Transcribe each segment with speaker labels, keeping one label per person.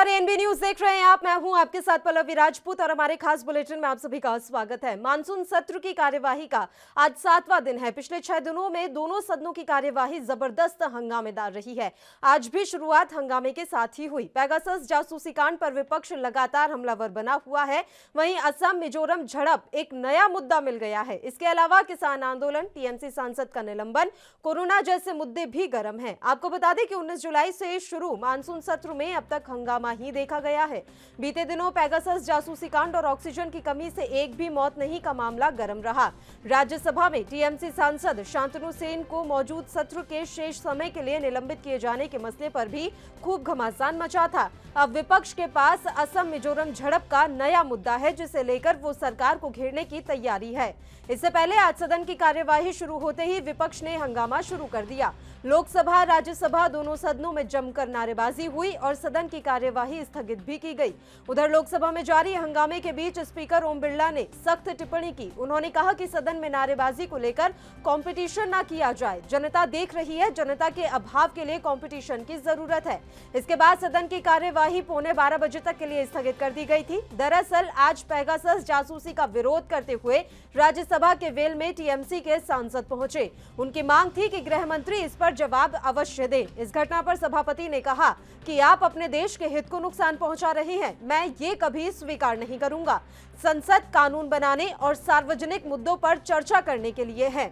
Speaker 1: नमस्कार, ANB news देख रहे हैं आप। मैं हूं आपके साथ पल्लवी राजपूत और हमारे खास बुलेटिन में आप सभी का स्वागत है। मानसून सत्र की कार्यवाही का आज 7वां दिन है। पिछले 6 दिनों में दोनों सदनों की कार्यवाही जबरदस्त हंगामेदार रही है। आज भी शुरुआत हंगामे के साथ ही हुई। पेगासस जासूसी कांड पर विपक्ष लगातार हमलावर बना हुआ है। वहीं असम मिजोरम झड़प एक नया मुद्दा मिल गया है। इसके अलावा किसान आंदोलन, टीएमसी सांसद का निलंबन, कोरोना जैसे मुद्दे भी गर्म है। आपको बता दें कि 19 जुलाई से शुरू मानसून सत्र में अब तक हंगामा ही देखा गया है। बीते दिनों पेगासस जासूसी कांड और ऑक्सीजन की कमी से एक भी मौत नहीं का मामला गर्म रहा। राज्यसभा में टीएमसी सांसद शांतनु सेन को मौजूद सत्र के शेष समय के लिए निलंबित किए जाने के मसले पर भी खूब घमासान मचा था। अब विपक्ष के पास असम मिजोरम झड़प का नया मुद्दा है, जिसे लेकर वो सरकार को घेरने की तैयारी है। इससे पहले आज सदन की कार्यवाही शुरू होते ही विपक्ष ने हंगामा शुरू कर दिया। लोकसभा राज्यसभा दोनों सदनों में जमकर नारेबाजी हुई और सदन की कार्यवाही स्थगित भी की गई। उधर लोकसभा में जारी हंगामे के बीच स्पीकर ओम बिरला ने सख्त टिप्पणी की। उन्होंने कहा कि सदन में नारेबाजी को लेकर कंपटीशन न किया जाए। जनता देख रही है, जनता के अभाव के लिए कंपटीशन की जरूरत है। इसके बाद सदन की कार्यवाही 11:15 बजे तक के लिए स्थगित कर दी गई थी। दरअसल आज पेगासस जासूसी का विरोध करते हुए राज्यसभा के वेल में टीएमसी के सांसद पहुंचे। उनकी मांग थी कि गृह मंत्री इस पर जवाब अवश्य दे। इस घटना पर सभापति ने कहा कि आप अपने देश के हित को नुकसान पहुंचा रहे हैं। मैं ये कभी स्वीकार नहीं करूंगा। संसद कानून बनाने और सार्वजनिक मुद्दों पर चर्चा करने के लिए है।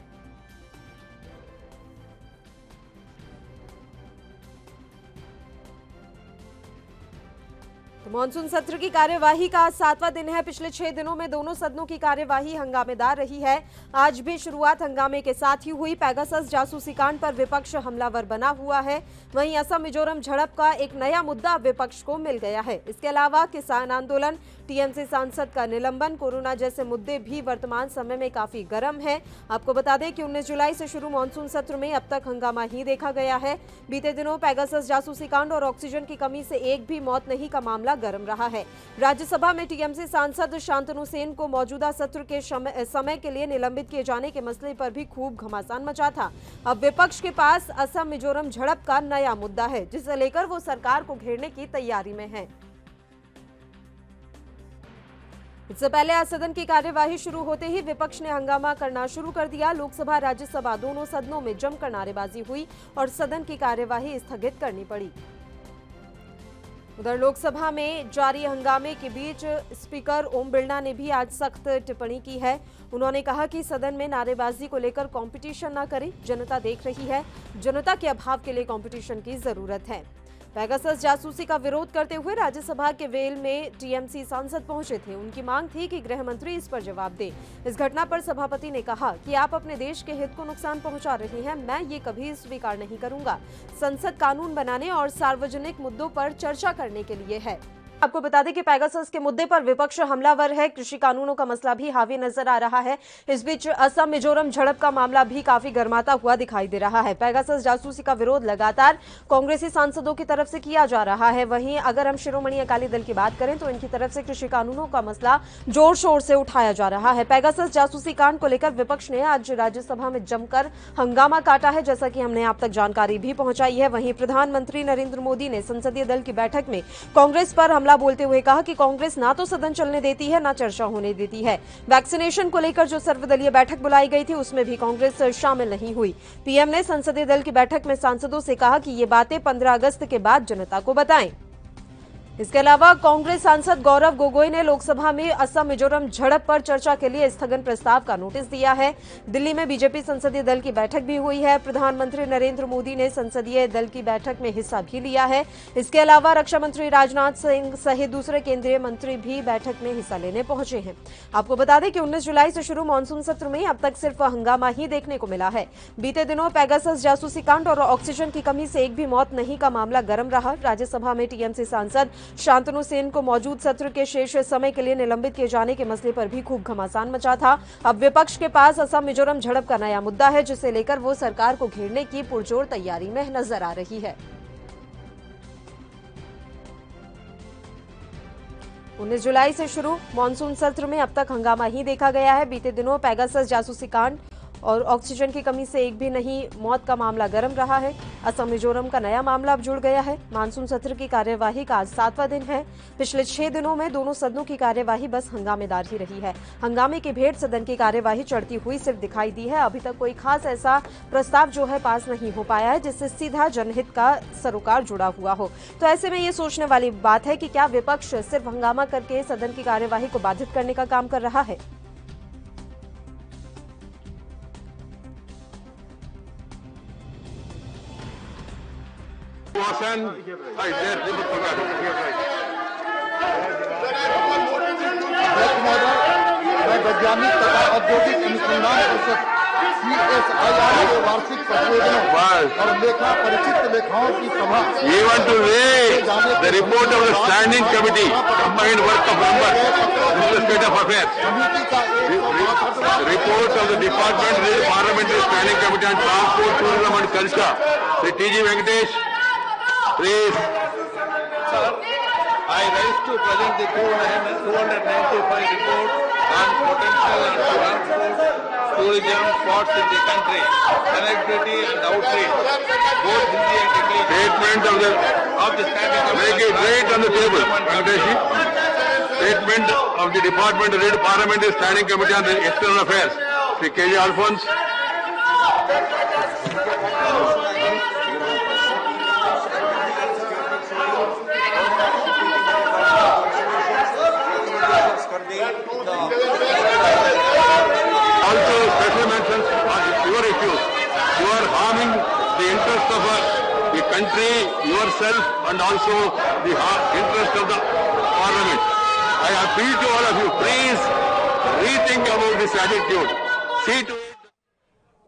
Speaker 1: मानसून सत्र की कार्यवाही का आज 7वां दिन है। पिछले 6 दिनों में दोनों सदनों की कार्यवाही हंगामेदार रही है। आज भी शुरुआत हंगामे के साथ ही हुई। पेगासस जासूसी कांड पर विपक्ष हमलावर बना हुआ है। वहीं असम मिजोरम झड़प का एक नया मुद्दा विपक्ष को मिल गया है। इसके अलावा किसान आंदोलन, टीएमसी सांसद का निलंबन, कोरोना जैसे मुद्दे भी वर्तमान समय में काफी गर्म है। आपको बता दें कि 19 जुलाई से शुरू मानसून सत्र में अब तक हंगामा ही देखा गया है। बीते दिनों पेगासस जासूसी कांड और ऑक्सीजन की कमी से एक भी मौत नहीं का मामला गर्म रहा है। राज्यसभा में टीएमसी सांसद शांतनु सेन को मौजूदा सत्र के समय के लिए निलंबित किए जाने के मसले पर भी खूब घमासान मचा था। अब विपक्ष के पास असम मिजोरम झड़प का नया मुद्दा है, जिसे लेकर वो सरकार को घेरने की तैयारी में है। इससे पहले आज सदन की कार्यवाही शुरू होते ही विपक्ष ने हंगामा करना शुरू कर दिया। लोकसभा राज्यसभा दोनों सदनों में जमकर नारेबाजी हुई और सदन की कार्यवाही स्थगित करनी पड़ी। उधर लोकसभा में जारी हंगामे के बीच स्पीकर ओम बिरला ने भी आज सख्त टिप्पणी की है। उन्होंने कहा कि सदन में नारेबाजी को लेकर कंपटीशन न करें। जनता देख रही है, जनता के अभाव के लिए कंपटीशन की जरूरत है। पेगासस जासूसी का विरोध करते हुए राज्यसभा के वेल में टीएमसी सांसद पहुंचे थे। उनकी मांग थी कि गृह मंत्री इस पर जवाब दे। इस घटना पर सभापति ने कहा कि आप अपने देश के हित को नुकसान पहुंचा रहे हैं। मैं ये कभी स्वीकार नहीं करूंगा। संसद कानून बनाने और सार्वजनिक मुद्दों पर चर्चा करने के लिए है। आपको बता दें कि पेगासस के मुद्दे पर विपक्ष हमलावर है। कृषि कानूनों का मसला भी हावी नजर आ रहा है। इस बीच असम मिजोरम झड़प का मामला भी काफी गर्माता हुआ दिखाई दे रहा है। पेगासस जासूसी का विरोध लगातार कांग्रेसी सांसदों की तरफ से किया जा रहा है। वहीं अगर हम शिरोमणि अकाली दल की बात करें तो इनकी तरफ से कृषि कानूनों का मसला जोर शोर से उठाया जा रहा है। पेगासस जासूसी कांड को लेकर विपक्ष ने आज राज्यसभा में जमकर हंगामा काटा है, जैसा कि हमने आप तक जानकारी भी पहुंचाई है। वहीं प्रधानमंत्री नरेंद्र मोदी ने संसदीय दल की बैठक में कांग्रेस पर हमला बोलते हुए कहा कि कांग्रेस ना तो सदन चलने देती है, ना चर्चा होने देती है। वैक्सीनेशन को लेकर जो सर्वदलीय बैठक बुलाई गई थी, उसमें भी कांग्रेस शामिल नहीं हुई। पीएम ने संसदीय दल की बैठक में सांसदों से कहा कि ये बातें 15 अगस्त के बाद जनता को बताएं। इसके अलावा कांग्रेस सांसद गौरव गोगोई ने लोकसभा में असम मिजोरम झड़प पर चर्चा के लिए स्थगन प्रस्ताव का नोटिस दिया है। दिल्ली में बीजेपी संसदीय दल की बैठक भी हुई है। प्रधानमंत्री नरेंद्र मोदी ने संसदीय दल की बैठक में हिस्सा भी लिया है। इसके अलावा रक्षा मंत्री राजनाथ सिंह सहित दूसरे केंद्रीय मंत्री भी बैठक में हिस्सा लेने पहुंचे हैं। आपको बता दें कि 19 जुलाई से शुरू मानसून सत्र में अब तक सिर्फ हंगामा ही देखने को मिला है। बीते दिनों पेगासस जासूसी कांड और ऑक्सीजन की कमी से एक भी मौत नहीं का मामला गर्म रहा। राज्यसभा में टीएमसी सांसद शांतनु सेन को मौजूद सत्र के शेष समय के लिए निलंबित किए जाने के मसले पर भी खूब घमासान मचा था। अब विपक्ष के पास असम मिजोरम झड़प का नया मुद्दा है, जिसे लेकर वो सरकार को घेरने की पुरजोर तैयारी में नजर आ रही है। 19 जुलाई से शुरू मानसून सत्र में अब तक हंगामा ही देखा गया है। बीते दिनों पेगासस जासूसी कांड और ऑक्सीजन की कमी से एक भी नहीं, मौत का मामला गर्म रहा है। असम मिजोरम का नया मामला अब जुड़ गया है। मानसून सत्र की कार्यवाही का आज 7वां दिन है। पिछले 6 दिनों में दोनों सदनों की कार्यवाही बस हंगामेदार ही रही है। हंगामे की भेंट सदन की कार्यवाही चढ़ती हुई सिर्फ दिखाई दी है। अभी तक कोई खास ऐसा प्रस्ताव जो है पास नहीं हो पाया है जिससे सीधा जनहित का सरोकार जुड़ा हुआ हो। तो ऐसे में ये सोचने वाली बात है कि क्या विपक्ष सिर्फ हंगामा करके सदन की कार्यवाही को बाधित करने का काम कर रहा है।
Speaker 2: वैज्ञानिक तथा औद्योगिक अनुसंधान परिषद CSIR के वार्षिक प्रतिवेदनों और लेखा परिचित लेखाओं की सभा।
Speaker 3: We want to read the report of the standing committee, combined work of members. This is the state of affairs. The report of the department, the parliamentary standing committee on transport, tourism and culture. Sri T.G. Venkatesh, please.
Speaker 4: Sir, I rise to present the 295 report on potential and transport, tourism spots in the country, connectivity and outreach, both Hindi and English.
Speaker 3: Statement of the
Speaker 4: standing committee.
Speaker 3: Make it right on the table, Venkatesh. Statement of the department, the parliamentary standing committee on the external affairs. Sri K.J. Alphonse. Also, special mentions on your issues. You are harming the interest of the country, yourself, and also the interest of the parliament. I appeal to all of you, please rethink about this attitude. See to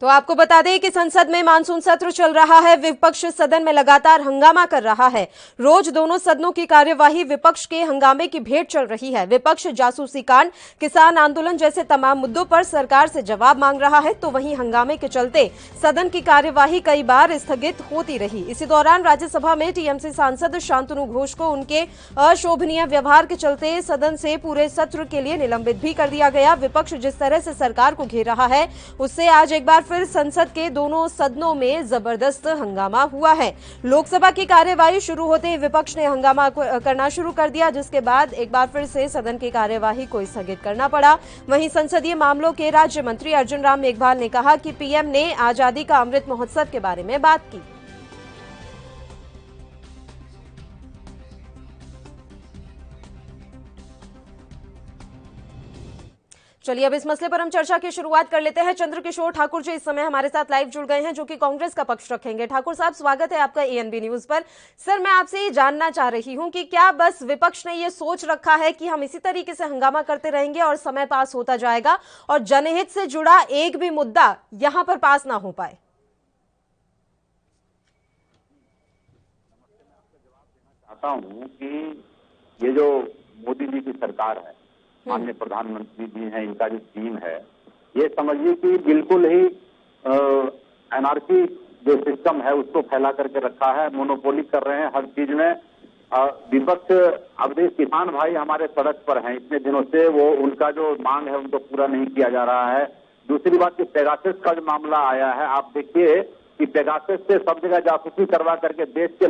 Speaker 1: तो आपको बता दें कि संसद में monsoon सत्र चल रहा है। विपक्ष सदन में लगातार हंगामा कर रहा है। रोज दोनों सदनों की कार्यवाही विपक्ष के हंगामे की भेंट चल रही है। विपक्ष जासूसी कांड, किसान आंदोलन जैसे तमाम मुद्दों पर सरकार से जवाब मांग रहा है, तो वहीं हंगामे के चलते सदन की कार्यवाही कई बार स्थगित होती रही। इसी दौरान राज्यसभा में टीएमसी सांसद शांतनु घोष को उनके अशोभनीय व्यवहार के चलते सदन से पूरे सत्र के लिए निलंबित भी कर दिया गया। विपक्ष जिस तरह से सरकार को घेर रहा है, उससे आज एक बार फिर संसद के दोनों सदनों में जबरदस्त हंगामा हुआ है। लोकसभा की कार्यवाही शुरू होते ही विपक्ष ने हंगामा करना शुरू कर दिया, जिसके बाद एक बार फिर से सदन की कार्यवाही को स्थगित करना पड़ा। वहीं संसदीय मामलों के राज्य मंत्री अर्जुन राम मेघवाल ने कहा कि पीएम ने आजादी का अमृत महोत्सव के बारे में बात की। चलिए अब इस मसले पर हम चर्चा की शुरुआत कर लेते हैं। चंद्रकिशोर ठाकुर जी इस समय हमारे साथ लाइव जुड़ गए हैं, जो कि कांग्रेस का पक्ष रखेंगे। ठाकुर साहब, स्वागत है आपका एएनबी न्यूज पर। सर, मैं आपसे ये जानना चाह रही हूं कि क्या बस विपक्ष ने ये सोच रखा है कि हम इसी तरीके से हंगामा करते रहेंगे और समय पास होता जाएगा और जनहित से जुड़ा एक भी मुद्दा यहां पर पास ना हो पाए?
Speaker 5: चाहता हूं कि ये जो मोदी जी की सरकार है, माननीय प्रधानमंत्री जी हैं, इनका जो टीम है, ये समझिए कि बिल्कुल ही एनआरकी जो सिस्टम है उसको फैला करके रखा है, मोनोपोली कर रहे हैं हर चीज में। विपक्ष, अब देखिए किसान भाई हमारे सड़क पर हैं इतने दिनों से, वो उनका जो मांग है उनको पूरा नहीं किया जा रहा है। दूसरी बात कि पेगासस का जो मामला आया है, आप देखिए कि पेगासस से सब जगह जासूसी करवा करके देश के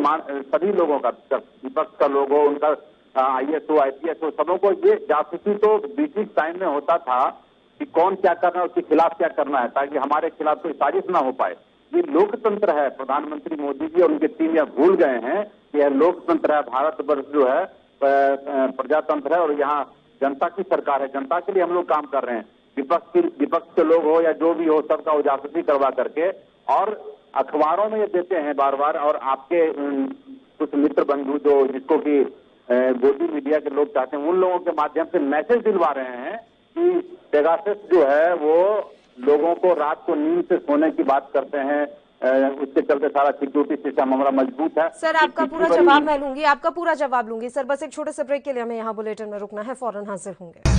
Speaker 5: सभी लोगों का, विपक्ष का लोग हो, उनका IAS हो, IPS हो, सबों को ये जासूसी तो ब्रिटिश टाइम में होता था कि कौन क्या करना है, उसके खिलाफ क्या करना है, ताकि हमारे खिलाफ कोई साजिश ना हो पाए। ये लोकतंत्र है। प्रधानमंत्री मोदी जी और उनकी टीम यह भूल गए हैं कि यह लोकतंत्र है। भारतवर्ष जो है प्रजातंत्र है और यहाँ जनता की सरकार है, जनता के लिए हम लोग काम कर रहे हैं। विपक्ष के लोग हो या जो भी हो, सबका वो जासूसी करवा करके और अखबारों में ये देते हैं बार बार, और आपके कुछ मित्र बंधु जो जिसको की गोदी मीडिया के लोग चाहते हैं, उन लोगों के माध्यम से मैसेज दिलवा रहे हैं कि पेगासस जो है वो लोगों को रात को नींद से सोने की बात करते हैं, उसके चलते सारा सिक्योरिटी सिस्टम हमारा मजबूत है।
Speaker 1: सर, आपका पूरा जवाब मैं लूंगी, आपका पूरा जवाब लूंगी। सर, बस एक छोटे से ब्रेक के लिए हमें यहाँ बुलेटिन में रुकना है, फौरन हाजिर होंगे।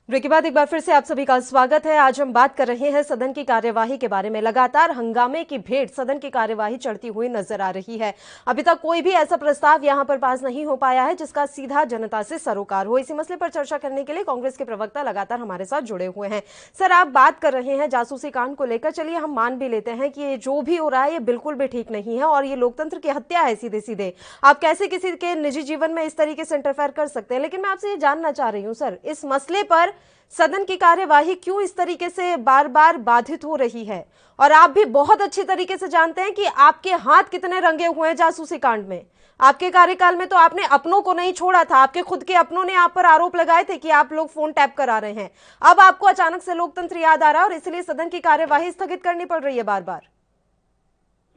Speaker 1: ब्रेक के बाद एक बार फिर से आप सभी का स्वागत है। आज हम बात कर रहे हैं सदन की कार्यवाही के बारे में। लगातार हंगामे की भेंट सदन की कार्यवाही चढ़ती हुई नजर आ रही है। अभी तक कोई भी ऐसा प्रस्ताव यहां पर पास नहीं हो पाया है जिसका सीधा जनता से सरोकार हो। इसी मसले पर चर्चा करने के लिए कांग्रेस के प्रवक्ता लगातार हमारे साथ जुड़े हुए हैं। सर, आप बात कर रहे हैं जासूसी कांड को लेकर। चलिए हम मान भी लेते हैं कि ये जो भी हो रहा है ये बिल्कुल भी ठीक नहीं है और ये लोकतंत्र की हत्या है सीधे सीधे। आप कैसे किसी के निजी जीवन में इस तरीके से इंटरफेयर कर सकते हैं? लेकिन मैं आपसे ये जानना चाह रही हूँ सर, इस मसले पर सदन की कार्यवाही क्यों इस तरीके से बार बार बाधित हो रही है? और आप भी बहुत अच्छी तरीके से जानते हैं कि आपके हाथ कितने रंगे हुए हैं जासूसी कांड में। आपके कार्यकाल में तो आपने अपनों को नहीं छोड़ा था, आपके खुद के अपनों ने आप पर आरोप लगाए थे कि आप लोग फोन टैप करा रहे हैं। अब आपको अचानक से लोकतंत्र याद आ रहा है और इसलिए सदन की कार्यवाही स्थगित करनी पड़ रही है बार बार।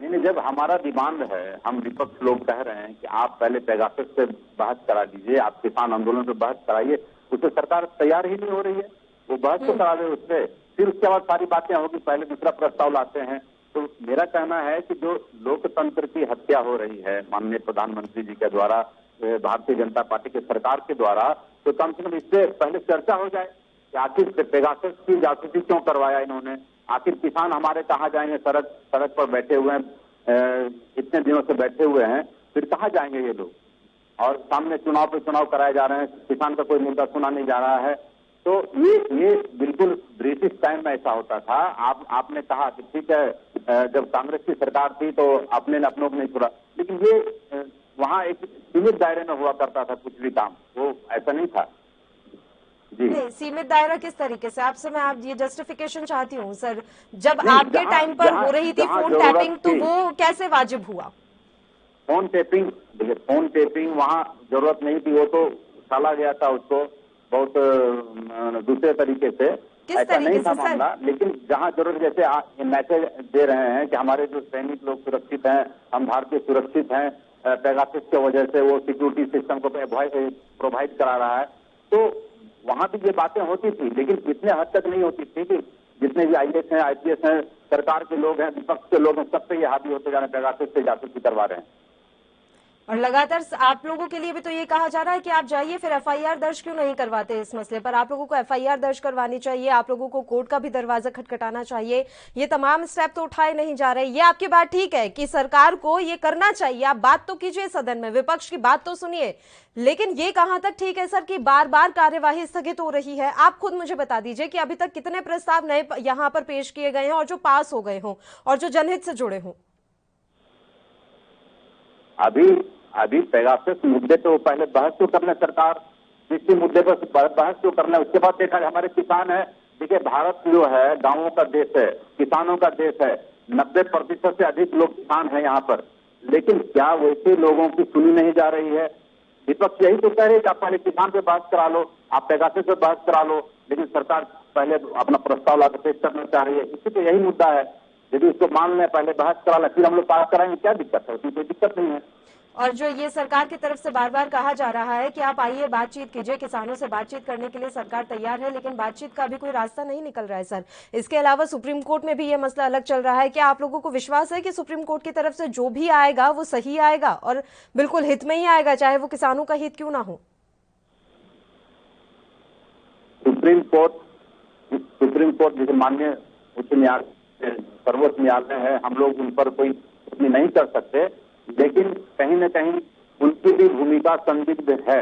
Speaker 5: नहीं, जब हमारा डिमांड है, हम विपक्ष लोग कह रहे हैं कि आप पहले पेगासस से बहस करा दीजिए, आप किसान आंदोलन पे बहस कराइए, उससे सरकार तैयार ही नहीं हो रही है। वो बहस तो करा दे उससे, फिर उसके बाद सारी बातें होगी, पहले दूसरा प्रस्ताव लाते हैं। तो मेरा कहना है कि जो लोकतंत्र की हत्या हो रही है माननीय प्रधानमंत्री जी के द्वारा, भारतीय जनता पार्टी के सरकार के द्वारा, तो कम से कम इससे पहले चर्चा हो जाए कि आखिर पेगासस की जासूसी क्यों करवाया इन्होंने। आखिर किसान हमारे कहाँ जाएंगे? सड़क पर बैठे हुए हैं, इतने दिनों से बैठे हुए हैं, फिर कहाँ जाएंगे ये लोग? और सामने चुनाव पे चुनाव कराए जा रहे हैं, किसान का कोई मुद्दा सुना नहीं जा रहा है। तो ये बिल्कुल ब्रिटिश टाइम में ऐसा होता था। आपने कहा कि ठीक है, जब कांग्रेस की सरकार थी तो अपने अपनों को नहीं छोड़ा, लेकिन ये वहाँ एक सीमित दायरे में हुआ करता था कुछ भी काम, वो ऐसा नहीं था जी।
Speaker 1: नहीं, सीमित दायरा किस तरीके से? आपसे मैं आप ये जस्टिफिकेशन चाहती हूँ सर, जब आपके टाइम पर हो रही थी फोन टैपिंग तो वो कैसे वाजिब हुआ?
Speaker 5: फोन टैपिंग, देखिए फोन टैपिंग वहाँ जरूरत नहीं थी, वो तो टाला गया था उसको बहुत दूसरे तरीके से, ऐसा नहीं था मामला। लेकिन जहाँ जरूरत, जैसे मैसेज दे रहे हैं कि हमारे जो सैनिक लोग सुरक्षित हैं, हम भारतीय सुरक्षित हैं, पेगासस की वजह से वो सिक्योरिटी सिस्टम को प्रोवाइड करा रहा है, तो वहाँ भी ये बातें होती थी, लेकिन इतने हद तक नहीं होती थी कि जितने भी IAS हैं, IPS हैं, सरकार के लोग हैं, विपक्ष के लोग हैं, सब पे ये हावी होते जा रहे हैं, पेगासस से जासूसी करवा रहे हैं।
Speaker 1: और लगातार आप लोगों के लिए भी तो ये कहा जा रहा है कि आप जाइए, फिर FIR दर्ज क्यों नहीं करवाते इस मसले पर? आप लोगों को FIR दर्ज करवानी चाहिए, आप लोगों को कोर्ट का भी दरवाजा खटखटाना चाहिए। ये तमाम स्टेप तो उठाए नहीं जा रहे। ये आपकी बात ठीक है कि सरकार को ये करना चाहिए, आप बात तो कीजिए सदन में, विपक्ष की बात तो सुनिए, लेकिन ये कहां तक ठीक है सर कि बार बार कार्यवाही स्थगित हो रही है? आप खुद मुझे बता दीजिए कि अभी तक कितने प्रस्ताव नए यहाँ पर पेश किए गए हैं और जो पास हो गए हों और जो जनहित से जुड़े हों?
Speaker 5: अभी पेगासस मुद्दे पे वो पहले बहस तो कर ले सरकार, किसी मुद्दे पर बहस तो कर ले, उसके बाद देखा हमारे किसान है। देखिए, भारत जो है गांवों का देश है, किसानों का देश है, 90% से अधिक लोग किसान हैं यहाँ पर, लेकिन क्या वैसे लोगों की सुनी नहीं जा रही है? विपक्ष यही तो कह रही है कि आप पहले किसान पे बहस करा लो, आप पेगासस पे बहस करा लो, लेकिन सरकार पहले अपना प्रस्ताव लाकर पेश करना चाह रही है। इसी पे यही मुद्दा है, यदि उसको मान लें, पहले बहस करा लें, फिर हम लोग पास कराएंगे, क्या दिक्कत है? उसमें कोई दिक्कत नहीं है।
Speaker 1: और जो ये सरकार की तरफ से बार बार कहा जा रहा है कि आप आइए बातचीत कीजिए, किसानों से बातचीत करने के लिए सरकार तैयार है, लेकिन बातचीत का भी कोई रास्ता नहीं निकल रहा है सर। इसके अलावा सुप्रीम कोर्ट में भी ये मसला अलग चल रहा है। क्या आप लोगों को विश्वास है कि सुप्रीम कोर्ट की तरफ से जो भी आएगा वो सही आएगा और बिल्कुल हित में ही आएगा, चाहे वो किसानों का हित क्यों ना हो?
Speaker 5: सुप्रीम कोर्ट जैसे माननीय उच्च न्यायालय, सर्वोच्च न्यायालय है, हम लोग उन पर कोई टिप्पणी नहीं कर सकते, लेकिन कहीं न कहीं उनकी भी भूमिका संदिग्ध है।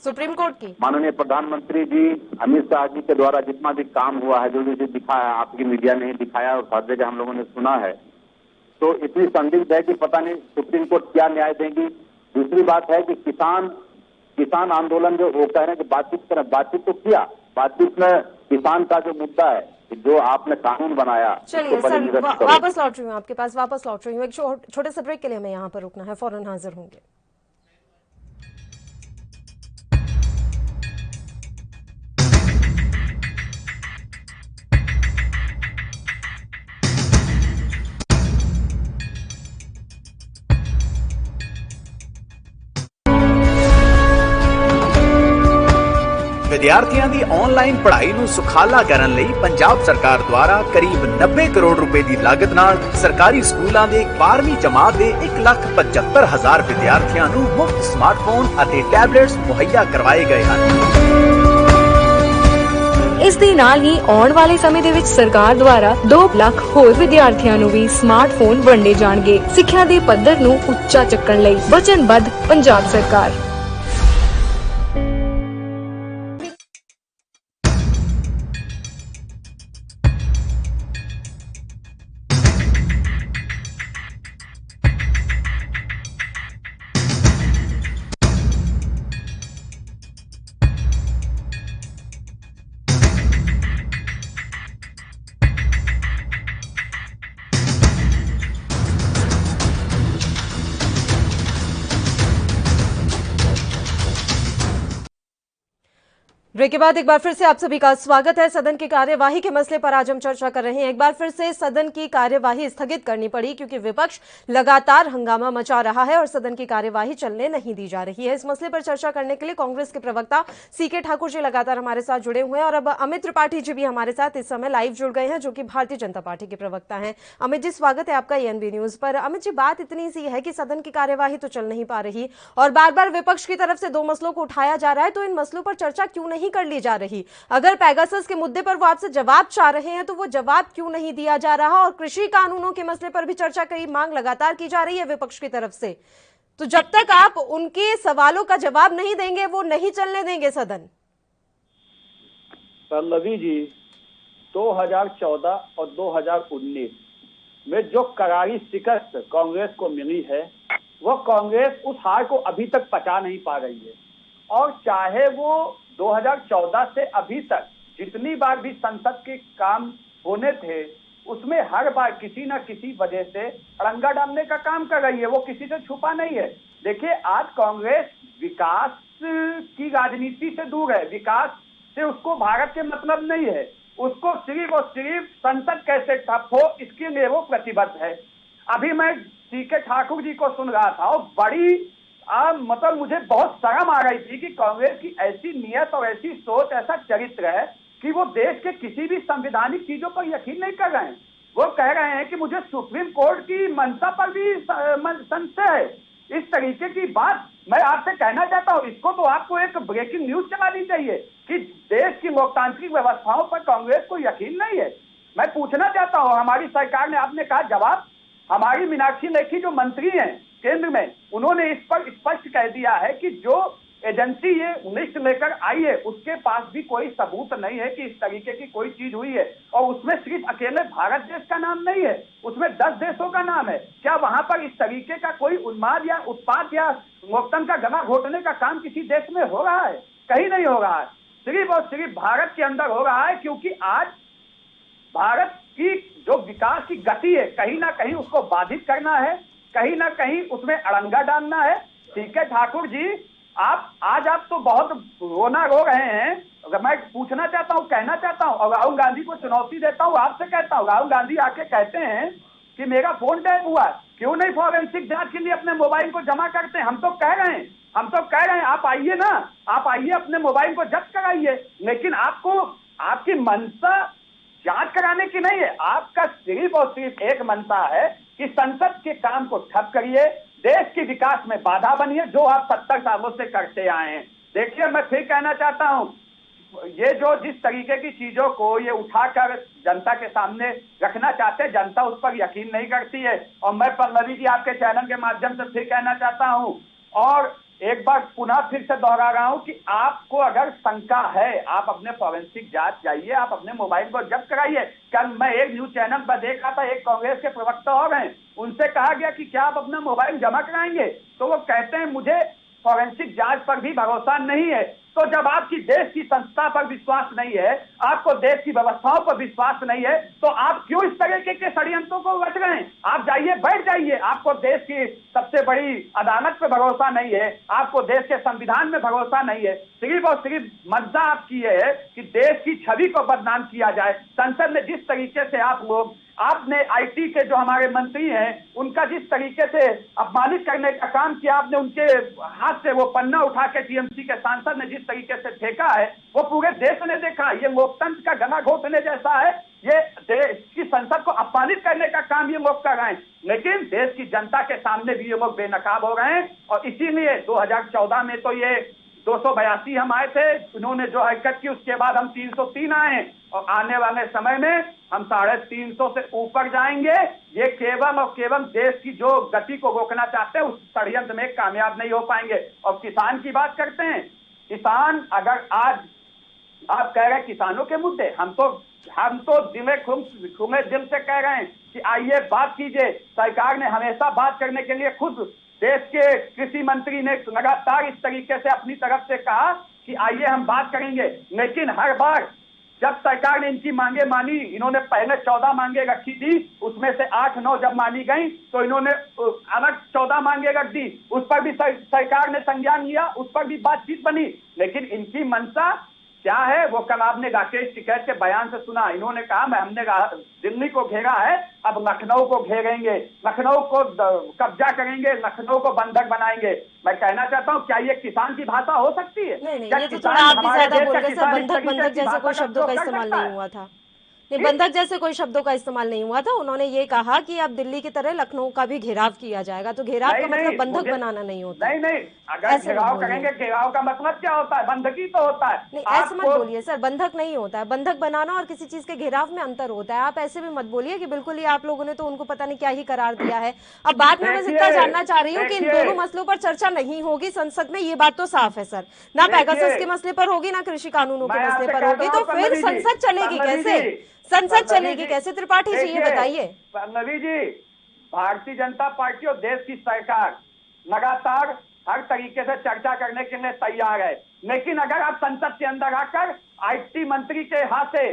Speaker 1: सुप्रीम कोर्ट की
Speaker 5: माननीय प्रधानमंत्री जी अमित शाह जी के द्वारा जितना भी काम हुआ है, जो भी दिखाया, आपकी मीडिया ने ही दिखाया और हर जगह हम लोगों ने सुना है, तो इतनी संदिग्ध है कि पता नहीं सुप्रीम कोर्ट क्या न्याय देगी। दूसरी बात है कि किसान आंदोलन जो वो कह रहे हैं कि बातचीत करें, बातचीत तो किया, बातचीत में किसान का जो मुद्दा है, जो आपने कानून बनाया।
Speaker 1: चलिए सर, वापस लौट रही हूँ आपके पास, वापस लौट रही हूँ। एक छोटे से ब्रेक के लिए हमें यहाँ पर रुकना है, फौरन हाजिर होंगे।
Speaker 6: ਵਿਦਿਆਰਥੀਆਂ ਦੀ ਆਨਲਾਈਨ ਪੜ੍ਹਾਈ ਨੂੰ ਸੁਖਾਲਾ ਕਰਨ ਲਈ ਪੰਜਾਬ ਸਰਕਾਰ ਦੁਆਰਾ ਕਰੀਬ 90 ਕਰੋੜ ਰੁਪਏ ਦੀ ਲਾਗਤ ਨਾਲ ਸਰਕਾਰੀ ਸਕੂਲਾਂ ਦੇ 12ਵੀਂ ਜਮਾਤ ਦੇ 1,75,000 ਵਿਦਿਆਰਥੀਆਂ ਨੂੰ ਮੁਫਤ ਸਮਾਰਟਫੋਨ ਅਤੇ ਟੈਬਲੇਟਸ ਮੁਹੱਈਆ ਕਰਵਾਏ ਗਏ ਹਨ।
Speaker 7: ਇਸ ਦੇ ਨਾਲ ਹੀ ਆਉਣ ਵਾਲੇ ਸਮੇਂ ਦੇ ਵਿੱਚ ਸਰਕਾਰ ਦੁਆਰਾ 2 ਲੱਖ ਹੋਰ ਵਿਦਿਆਰਥੀਆਂ ਨੂੰ ਵੀ ਸਮਾਰਟਫੋਨ ਵੰਡੇ ਜਾਣਗੇ। ਸਿੱਖਿਆ ਦੇ ਪੱਧਰ ਨੂੰ ਉੱਚਾ ਚੱਕਣ ਲਈ ਵਚਨਬੱਧ ਪੰਜਾਬ ਸਰਕਾਰ।
Speaker 1: ब्रेक के बाद एक बार फिर से आप सभी का स्वागत है। सदन की कार्यवाही के मसले पर आज हम चर्चा कर रहे हैं। एक बार फिर से सदन की कार्यवाही स्थगित करनी पड़ी क्योंकि विपक्ष लगातार हंगामा मचा रहा है और सदन की कार्यवाही चलने नहीं दी जा रही है। इस मसले पर चर्चा करने के लिए कांग्रेस के प्रवक्ता सीके ठाकुर जी लगातार हमारे साथ जुड़े हुए हैं और अब अमित त्रिपाठी जी भी हमारे साथ इस समय लाइव जुड़ गए हैं, जो कि भारतीय जनता पार्टी के प्रवक्ता हैं। अमित जी, स्वागत है आपका एएनबी न्यूज पर। अमित जी, बात इतनी सी है कि सदन की कार्यवाही तो चल नहीं पा रही और बार बार विपक्ष की तरफ से 2 मसलों को उठाया जा रहा है, तो इन मसलों पर चर्चा क्यों नहीं कर ली जा रही? अगर पेगासस के मुद्दे पर वो आपसे जवाब चाह रहे हैं तो वो जवाब क्यों नहीं दिया जा रहा? और कृषि कानूनों के मसले पर भी चर्चा की मांग लगातार की जा रही है विपक्ष की तरफ से, तो जब तक आप उनके सवालों का जवाब नहीं देंगे वो नहीं चलने देंगे सदन।
Speaker 8: पल्लवी जी, 2014 और 2019 में जो करारी शिकस्त कांग्रेस को मिली है, वो कांग्रेस उस हार को अभी तक पचा नहीं पा रही है। और चाहे वो 2014 से अभी तक जितनी बार भी संसद के काम होने थे, उसमें हर बार किसी न किसी वजह से अड़ंगा डालने का काम कर रही है। वो किसी से छुपा नहीं है। देखिए, आज कांग्रेस विकास की राजनीति से दूर है। विकास से उसको भारत के मतलब नहीं है। उसको सिर्फ और सिर्फ संसद कैसे ठप हो, इसके लिए वो प्रतिबद्ध है। अभी मैं सीके ठाकुर जी को सुन रहा था और बड़ी मतलब मुझे बहुत शर्म आ रही थी कि कांग्रेस की ऐसी नीयत और ऐसी सोच, ऐसा चरित्र है कि वो देश के किसी भी संवैधानिक चीजों पर यकीन नहीं कर रहे हैं। वो कह रहे हैं कि मुझे सुप्रीम कोर्ट की मंशा पर भी संशय है। इस तरीके की बात मैं आपसे कहना चाहता हूँ। इसको तो आपको एक ब्रेकिंग न्यूज चलानी चाहिए कि देश की लोकतांत्रिक व्यवस्थाओं पर कांग्रेस को यकीन नहीं है। मैं पूछना चाहता हूँ, हमारी सरकार ने, आपने कहा जवाब, हमारी मीनाक्षी लेखी जो मंत्री हैं केंद्र में, उन्होंने इस पर स्पष्ट कह दिया है कि जो एजेंसी ये लिस्ट लेकर आई है उसके पास भी कोई सबूत नहीं है कि इस तरीके की कोई चीज हुई है। और उसमें सिर्फ अकेले भारत देश का नाम नहीं है, उसमें 10 देशों का नाम है। क्या वहां पर इस तरीके का कोई उन्माद या उत्पाद या लोकतंत्र का गला घोटने का काम किसी देश में हो रहा है? कहीं नहीं हो रहा है। सिर्फ और सिर्फ भारत के अंदर हो रहा है, क्योंकि आज भारत की जो विकास की गति है, कहीं ना कहीं उसको बाधित करना है, कहीं ना कहीं उसमें अड़ंगा डालना है। सीके ठाकुर जी, आप तो बहुत रोना रो रहे हैं। मैं पूछना चाहता हूँ, कहना चाहता हूँ और राहुल गांधी को चुनौती देता हूँ, आपसे कहता हूँ, राहुल गांधी आके कहते हैं कि मेरा फोन टैप हुआ, क्यों नहीं फॉरेंसिक जांच के लिए अपने मोबाइल को जमा करते हैं? हम तो कह रहे हैं आप आइए ना, आप आइए, अपने मोबाइल को जब्त कराइए। लेकिन आपको, आपकी मंशा जांच कराने की नहीं है। आपका सिर्फ और सिर्फ एक मंशा है कि संसद के काम को ठप करिए, देश के विकास में बाधा बनिए, जो आप 70 सालों से करते आए हैं। देखिए, मैं फिर कहना चाहता हूं, ये जो जिस तरीके की चीजों को ये उठाकर जनता के सामने रखना चाहते हैं, जनता उस पर यकीन नहीं करती है। और मैं पल्लवी जी आपके चैनल के माध्यम से फिर कहना चाहता हूं और एक बार पुनः फिर से दोहरा रहा हूं कि आपको अगर शंका है, आप अपने फॉरेंसिक जांच जाइए, आप अपने मोबाइल को जब्त कराइए। कल मैं एक न्यूज चैनल पर देख रहा था, एक कांग्रेस के प्रवक्ता और हैं, उनसे कहा गया कि क्या आप अपना मोबाइल जमा कराएंगे, तो वो कहते हैं मुझे फॉरेंसिक जांच पर भी भरोसा नहीं है। तो जब आपकी देश की संस्था पर विश्वास नहीं है, आपको देश की व्यवस्थाओं पर विश्वास नहीं है, तो आप क्यों इस तरीके के षड्यंत्रों को रच रहे हैं? आप जाइए, बैठ जाइए। आपको देश की सबसे बड़ी अदालत पे भरोसा नहीं है, आपको देश के संविधान में भरोसा नहीं है। सिर्फ और सिर्फ मद्दा आपकी ये है कि देश की छवि को बदनाम किया जाए। संसद में जिस तरीके से आपने आईटी के जो हमारे मंत्री हैं, उनका जिस तरीके से अपमानित करने का काम किया, आपने उनके हाथ से वो पन्ना उठा के टीएमसी के सांसद ने जिस तरीके से फेंका है, वो पूरे देश ने देखा। ये लोकतंत्र का गला घोटने जैसा है। ये देश की संसद को अपमानित करने का काम ये लोग कर रहे हैं, लेकिन देश की जनता के सामने भी ये लोग बेनकाब हो रहे हैं। और इसीलिए 2014 में तो ये 282 हम आए थे, इन्होंने जो हरकत की उसके बाद हम 303 आए हैं और आने वाले समय में हम 350 से ऊपर जाएंगे। ये केवल और केवल देश की जो गति को रोकना चाहते हैं उस षड्यंत्र में कामयाब नहीं हो पाएंगे। और किसान की बात करते हैं, किसान अगर आज आप कह रहे हैं किसानों के मुद्दे, हम तो खुले दिल से कह रहे हैं कि आइए बात कीजिए। सरकार ने हमेशा बात करने के लिए खुद देश के कृषि मंत्री ने लगातार इस तरीके से अपनी तरफ से कहा कि आइए हम बात करेंगे, लेकिन हर बार जब सरकार ने इनकी मांगे मानी, इन्होंने पहले 14 मांगे रखी थी, उसमें से 8-9 जब मानी गई तो इन्होंने अलग 14 मांगे रख दी, उस पर भी सरकार ने संज्ञान लिया, उस पर भी बातचीत बनी। लेकिन इनकी मंशा क्या है वो कल आपने राकेश टिकैत के बयान से सुना। इन्होंने कहा हमने दिल्ली को घेरा है, अब लखनऊ को घेरेंगे, लखनऊ को कब्जा करेंगे, लखनऊ को बंधक बनाएंगे। मैं कहना चाहता हूँ क्या ये किसान की भाषा हो सकती है?
Speaker 1: नहीं, ये तो थोड़ा आप भी ज्यादा बोल रहे सर। बंधक जैसे कोई शब्दों का इस्तेमाल नहीं हुआ था। नहीं, बंधक जैसे कोई शब्दों का इस्तेमाल नहीं हुआ था। उन्होंने ये कहा कि अब दिल्ली की तरह लखनऊ का भी घेराव किया जाएगा, तो घेराव का मतलब बंधक बनाना नहीं होता।
Speaker 8: नहीं, अगर घेराव करेंगे, घेराव का मतलब क्या होता है? बंधकी तो होता है।
Speaker 1: नहीं, ऐसे मत बोलिए सर, बंधक नहीं होता है। बंधक बनाना और किसी चीज के घेराव में अंतर होता है। आप ऐसे भी मत बोलिए कि बिल्कुल ही आप लोगों ने तो उनको पता नहीं क्या ही करार दिया है। अब बात में बस इतना जानना चाह रही हूँ कि इन दोनों मसलों पर चर्चा नहीं होगी संसद में, ये बात तो साफ है सर। ना पेगासस के मसले पर होगी, ना कृषि कानूनों के मसले पर होगी, तो फिर संसद चलेगी कैसे? संसद चलेगी कैसे त्रिपाठी जी, ये बताइए।
Speaker 8: नवी जी, भारतीय जनता पार्टी और देश की सरकार लगातार हर तरीके से चर्चा करने के लिए तैयार है, लेकिन अगर आप संसद के अंदर आकर आईटी मंत्री के हाथ से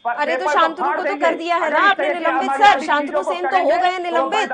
Speaker 1: अरे तो शांतनु को तो कर दिया है ना आपने निलंबित सर। शांतनु सेन तो हो गए निलंबित,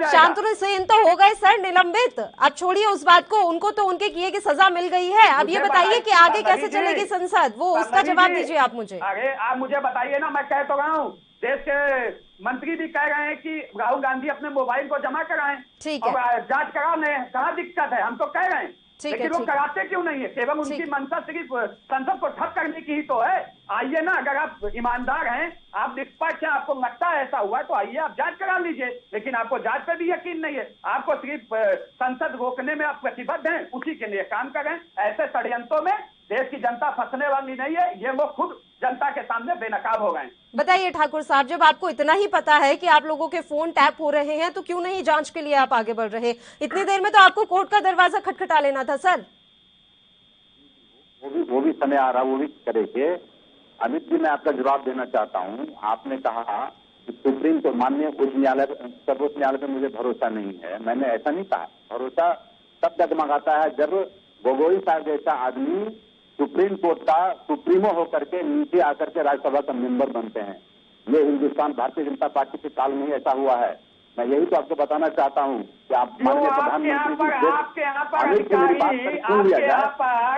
Speaker 1: शांतनु सेन तो हो गए सर निलंबित। अब छोड़िए उस बात को, उनको तो उनके किए की सजा मिल गई है। अब ये बताइए कि आगे कैसे चलेगी संसद, वो उसका जवाब दीजिए आप मुझे।
Speaker 8: अरे आप मुझे बताइए ना, मैं कह तो रहा हूँ, देश के मंत्री भी कह रहे हैं कि राहुल गांधी अपने मोबाइल को जमा कराएं,
Speaker 1: ठीक है,
Speaker 8: जांच कराने, कहाँ दिक्कत है, हम तो कह रहे हैं, लेकिन वो कराते क्यों नहीं है? केवल उनकी मंशा सिर्फ संसद को ठप करने की ही तो है। आइए ना, अगर आप ईमानदार हैं, आप निष्पक्ष हैं, आपको लगता है ऐसा हुआ, तो आइए आप जांच करा लीजिए। लेकिन आपको जांच पे भी यकीन नहीं है, आपको सिर्फ संसद रोकने में आप प्रतिबद्ध हैं, उसी के लिए काम कर रहे हैं। ऐसे षड्यंत्रों में देश की जनता फंसने वाली नहीं है, ये लोग खुद जनता के सामने बेनकाब हो गए।
Speaker 1: बताइए ठाकुर साहब, जब आपको इतना ही पता है कि आप लोगों के फोन टैप हो रहे हैं, तो क्यों नहीं जांच के लिए आप आगे बढ़ रहे? इतनी देर में तो आपको कोर्ट का दरवाजा खटखटा लेना था सर।
Speaker 5: वो भी समय आ रहा, वो भी करेंगे। अमित जी, मैं आपका जवाब देना चाहता हूँ। आपने कहा कि सुप्रीम कोर्ट, माननीय उच्च न्यायालय, सर्वोच्च न्यायालय पे मुझे भरोसा नहीं है। मैंने ऐसा नहीं कहा। भरोसा तब डगमगाता है जब गोगोई साहब जैसा आदमी सुप्रीम कोर्ट का सुप्रीमो होकर के नीचे आकर के राज्यसभा का मेंबर बनते हैं। ये हिंदुस्तान भारतीय जनता पार्टी के काल में ही ऐसा हुआ है। मैं यही तो आपको बताना चाहता हूँ कि आप माननीय प्रधानमंत्री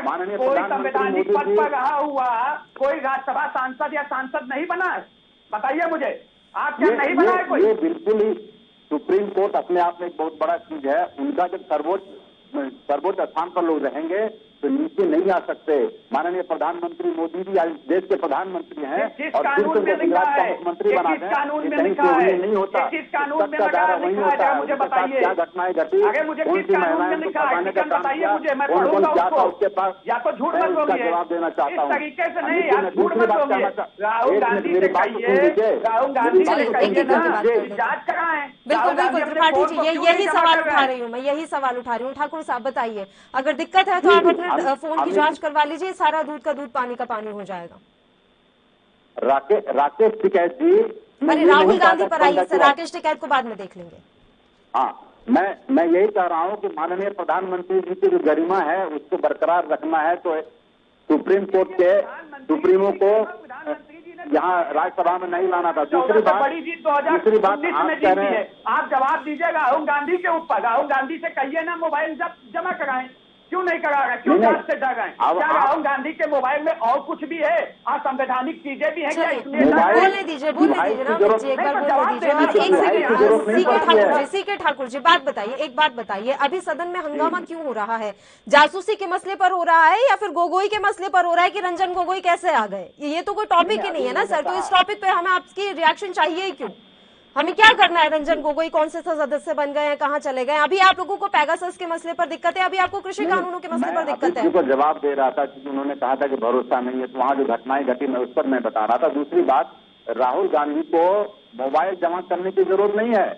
Speaker 5: माननीय
Speaker 8: संवैधानिक पद पर रहा हुआ कोई राज्यसभा सांसद या सांसद नहीं बना है? बताइए मुझे, आप क्या नहीं बना है कोई?
Speaker 5: ये बिल्कुल ही सुप्रीम कोर्ट अपने आप में एक बहुत बड़ा चीज है। उनका जब सर्वोच्च स्थान पर लोग रहेंगे तो नीचे नहीं आ सकते। माननीय प्रधानमंत्री मोदी जी आज देश के प्रधानमंत्री हैं और
Speaker 8: कानून में लिखा है,
Speaker 5: मुख्यमंत्री बना दें,
Speaker 8: कानून में लिखा है,
Speaker 5: नहीं होता।
Speaker 8: किस कानून में लिखा है मुझे बताइए।
Speaker 5: क्या घटनाएं घटी,
Speaker 8: अरे मुझे किस कानून में लिखा है बताइए मुझे, मैं पढ़ूंगा उसके पास। या तो झूठ मत बोलिए,
Speaker 5: जवाब देना चाहता हूँ।
Speaker 8: इस तरीके से नहीं, आप झूठ मत बोलिए। राहुल गांधी से कहिए, राहुल गांधी से कहिए ना, जांच कराएं।
Speaker 1: बिल्कुल बिल्कुल त्रिपाठी जी, यही सवाल उठा रही हूँ मैं, यही सवाल उठा रही हूँ। ठाकुर साहब बताइए, अगर दिक्कत है तो आप अपने फोन की जांच करवा लीजिए, सारा दूध का दूध पानी का पानी हो जाएगा।
Speaker 5: राकेश टिकैत जी,
Speaker 1: अरे राहुल गांधी पर आइए सर, राकेश टिकैत को बाद में देख लेंगे।
Speaker 5: हाँ, मैं यही कह रहा हूँ कि माननीय प्रधानमंत्री जी की जो गरिमा है उसको बरकरार रखना है तो सुप्रीम कोर्ट के सुप्रीमो को यहाँ राज्यसभा में नहीं लाना था। दूसरी बात,
Speaker 8: बड़ी जीत 2019 में जीती है। आप जवाब दीजिए राहुल गांधी के ऊपर। राहुल गांधी से कहिए ना मोबाइल जमा कराएं, क्यों नहीं करा रहे? क्यों जांच से डर रहे? क्या राहुल गांधी के मोबाइल में और कुछ भी है? असंवैधानिक चीजें भी है क्या? इसलिए
Speaker 1: बोलने दीजिए ना मुझे, एक बार बोलने दीजिए। और एक सेकंड, सीके ठाकुर जी बात बताइए, एक बात बताइए, अभी सदन में हंगामा क्यों हो रहा है? जासूसी के मसले पर हो रहा है या फिर गोगोई के मसले पर हो रहा है कि रंजन गोगोई कैसे आ गए? ये तो कोई टॉपिक ही नहीं है ना सर। तो इस टॉपिक पे हमें आपकी रिएक्शन चाहिए ही क्यों? हमें क्या करना है? रंजन गोगोई कौन से सदस्य बन गए हैं, कहाँ चले गए? अभी आप लोगों को पेगासस के मसले पर दिक्कत है, अभी आपको कृषि कानूनों के मसले पर दिक्कत है।
Speaker 5: को जवाब दे रहा था क्योंकि उन्होंने कहा था कि भरोसा नहीं है, तो वहाँ जो घटनाएं घटी मैं उस पर मैं बता रहा था। दूसरी बात, राहुल गांधी को मोबाइल जमा करने की जरूरत नहीं है।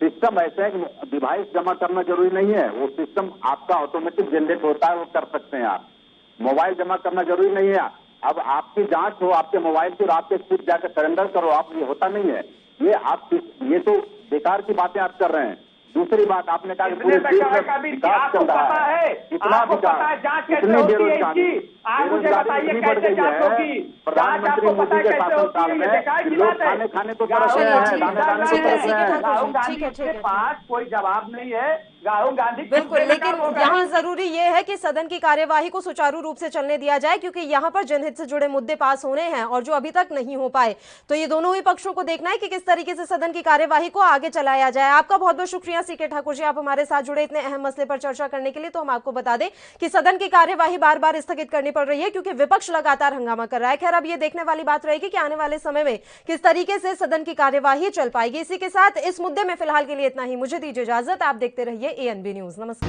Speaker 5: सिस्टम ऐसे है कि डिवाइस जमा करना जरूरी नहीं है, वो सिस्टम आपका ऑटोमेटिक जनरेट होता है, वो कर सकते हैं आप। मोबाइल जमा करना जरूरी नहीं है। अब आपकी जांच हो आपके मोबाइल की और आपके खुद जाकर सरेंडर करो आप, ये होता नहीं है। ये तो बेकार की बातें आप कर रहे हैं। दूसरी बात, आपने कहा कि पूरे देश में विकास चल रहा है, इतना विकास, इतनी बेरोजगारी, इतनी बढ़ गई है प्रधानमंत्री मोदी के शासनकाल में, लोग खाने को तरस रहे हैं, दाने को तरस रहे हैं।
Speaker 8: राहुल गांधी के पास कोई जवाब नहीं है। राहुल गांधी
Speaker 1: बिल्कुल, लेकिन यहाँ जरूरी ये है कि सदन की कार्यवाही को सुचारू रूप से चलने दिया जाए, क्योंकि यहाँ पर जनहित से जुड़े मुद्दे पास होने हैं और जो अभी तक नहीं हो पाए। तो ये दोनों ही पक्षों को देखना है कि किस तरीके से सदन की कार्यवाही को आगे चलाया जाए। आपका बहुत बहुत शुक्रिया सीके ठाकुर जी, आप हमारे साथ जुड़े इतने अहम मसले पर चर्चा करने के लिए। तो हम आपको बता दें कि सदन की कार्यवाही बार बार स्थगित करनी पड़ रही है क्योंकि विपक्ष लगातार हंगामा कर रहा है। खैर, अब ये देखने वाली बात रहेगी कि आने वाले समय में किस तरीके से सदन की कार्यवाही चल पाएगी। इसी के साथ इस मुद्दे में फिलहाल के लिए इतना ही। मुझे दीजिए इजाजत, आप देखते रहिए ANB न्यूज। नमस्कार।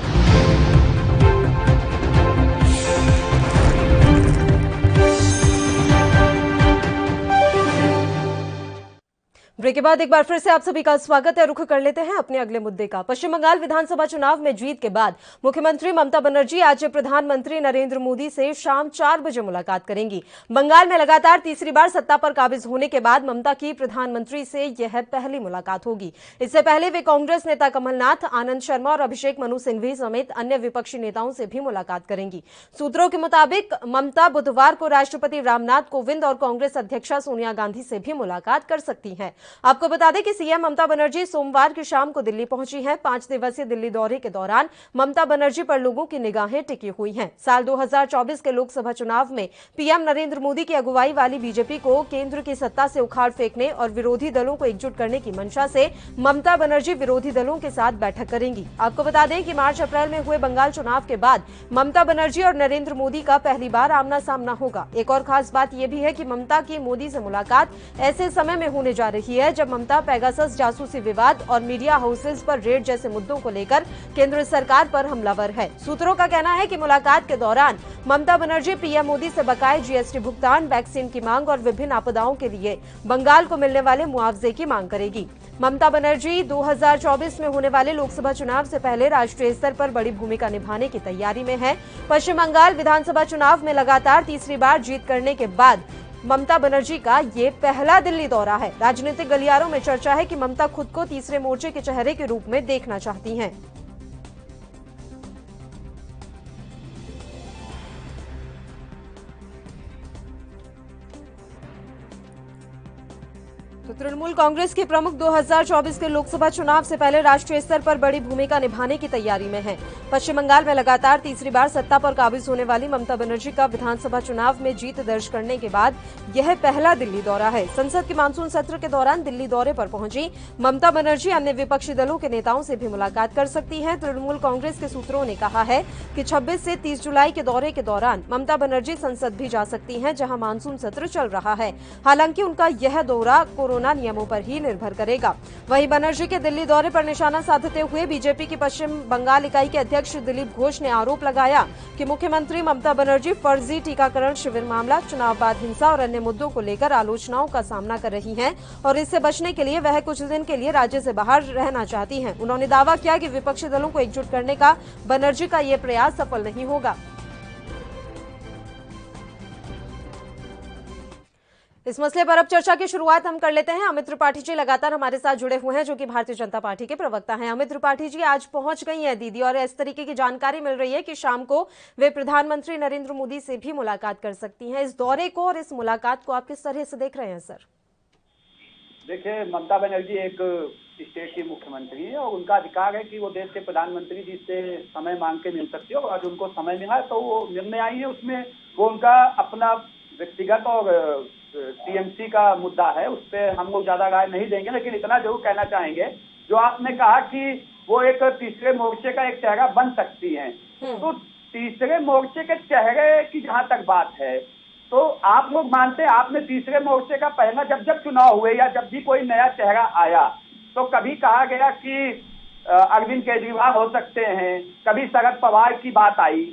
Speaker 1: ब्रेक के बाद एक बार फिर से आप सभी का स्वागत है। रुख कर लेते हैं अपने अगले मुद्दे का। पश्चिम बंगाल विधानसभा चुनाव में जीत के बाद मुख्यमंत्री ममता बनर्जी आज प्रधानमंत्री नरेंद्र मोदी से शाम 4 बजे मुलाकात करेंगी। बंगाल में लगातार तीसरी बार सत्ता पर काबिज होने के बाद ममता की प्रधानमंत्री से यह पहली मुलाकात होगी। इससे पहले वे कांग्रेस नेता कमलनाथ, आनंद शर्मा और अभिषेक मनु सिंघवी समेत अन्य विपक्षी नेताओं से भी मुलाकात करेंगी। सूत्रों के मुताबिक ममता बुधवार को राष्ट्रपति रामनाथ कोविंद और कांग्रेस अध्यक्षा सोनिया गांधी से भी मुलाकात कर सकती हैं। आपको बता दें कि सीएम ममता बनर्जी सोमवार की शाम को दिल्ली पहुंची हैं। 5 दिवसीय दिल्ली दौरे के दौरान ममता बनर्जी पर लोगों की निगाहें टिकी हुई हैं। साल 2024 के लोकसभा चुनाव में पीएम नरेंद्र मोदी की अगुवाई वाली बीजेपी को केंद्र की सत्ता से उखाड़ फेंकने और विरोधी दलों को एकजुट करने की मंशा से ममता बनर्जी विरोधी दलों के साथ बैठक करेंगी। आपको बता दें कि मार्च अप्रैल में हुए बंगाल चुनाव के बाद ममता बनर्जी और नरेंद्र मोदी का पहली बार आमना सामना होगा। एक और खास बात यह भी है कि ममता की मोदी से मुलाकात ऐसे समय में होने जा रही है जब ममता पेगासस जासूसी विवाद और मीडिया हाउसेज पर रेड जैसे मुद्दों को लेकर केंद्र सरकार पर हमलावर है। सूत्रों का कहना है कि मुलाकात के दौरान ममता बनर्जी पीएम मोदी से बकाये जीएसटी भुगतान, वैक्सीन की मांग और विभिन्न आपदाओं के लिए बंगाल को मिलने वाले मुआवजे की मांग करेगी। ममता बनर्जी 2024 में होने वाले लोकसभा चुनाव से पहले राष्ट्रीय स्तर पर बड़ी भूमिका निभाने की तैयारी में है। पश्चिम बंगाल विधानसभा चुनाव में लगातार तीसरी बार जीत करने के बाद ममता बनर्जी का ये पहला दिल्ली दौरा है। राजनीतिक गलियारों में चर्चा है कि ममता खुद को तीसरे मोर्चे के चेहरे के रूप में देखना चाहती हैं। तो तृणमूल कांग्रेस के प्रमुख 2024 के लोकसभा चुनाव से पहले राष्ट्रीय स्तर पर बड़ी भूमिका निभाने की तैयारी में हैं। पश्चिम बंगाल में लगातार तीसरी बार सत्ता पर काबिज होने वाली ममता बनर्जी का विधानसभा चुनाव में जीत दर्ज करने के बाद यह पहला दिल्ली दौरा है। संसद के मानसून सत्र के दौरान दिल्ली दौरे पर पहुंची ममता बनर्जी अन्य विपक्षी दलों के नेताओं से भी मुलाकात कर सकती हैं। तृणमूल कांग्रेस के सूत्रों ने कहा है कि 26 से 30 जुलाई के दौरे के दौरान ममता बनर्जी संसद भी जा सकती हैं, जहां मानसून सत्र चल रहा है। हालांकि उनका यह दौरा कोरोना नियमों पर ही निर्भर करेगा। वहीं बनर्जी के दिल्ली दौरे पर निशाना साधते हुए बीजेपी की पश्चिम बंगाल इकाई के अध्यक्ष दिलीप घोष ने आरोप लगाया कि मुख्यमंत्री ममता बनर्जी फर्जी टीकाकरण शिविर मामला, चुनाव बाद हिंसा और अन्य मुद्दों को लेकर आलोचनाओं का सामना कर रही हैं और इससे बचने के लिए वह कुछ दिन के लिए राज्य से बाहर रहना चाहती हैं। उन्होंने दावा किया कि विपक्षी दलों को एकजुट करने का बनर्जी का ये प्रयास सफल नहीं होगा। इस मसले पर अब चर्चा की शुरुआत हम कर लेते हैं। अमित त्रिपाठी जी लगातार हमारे साथ जुड़े हुए हैं, जो कि भारतीय जनता पार्टी के प्रवक्ता हैं। अमित त्रिपाठी जी आज पहुंच गई हैं दीदी, और इस तरीके की जानकारी मिल रही है कि शाम को वे प्रधानमंत्री नरेंद्र मोदी से भी मुलाकात कर सकती हैं। इस दौरे को और इस मुलाकात को आप किस तरह से देख रहे हैं सर?
Speaker 8: देखिए, ममता बनर्जी एक स्टेट की मुख्यमंत्री है और उनका अधिकार है कि वो देश के प्रधानमंत्री जी से समय मांग के मिल सकती है, और आज उनको समय मिला तो वो निर्णय आई है। उसमें वो उनका अपना व्यक्तिगत और टीएमसी का मुद्दा है, उस पर हम लोग ज्यादा राय नहीं देंगे, लेकिन इतना जरूर कहना चाहेंगे, जो आपने कहा कि वो एक तीसरे मोर्चे का एक चेहरा बन सकती हैं, तो तीसरे मोर्चे के चेहरे की जहां तक बात है, तो आप लोग मानते हैं, आपने तीसरे मोर्चे का पहला जब चुनाव हुए या जब भी कोई नया चेहरा आया तो कभी कहा गया कि अरविंद केजरीवाल हो सकते हैं, कभी शरद पवार की बात आई,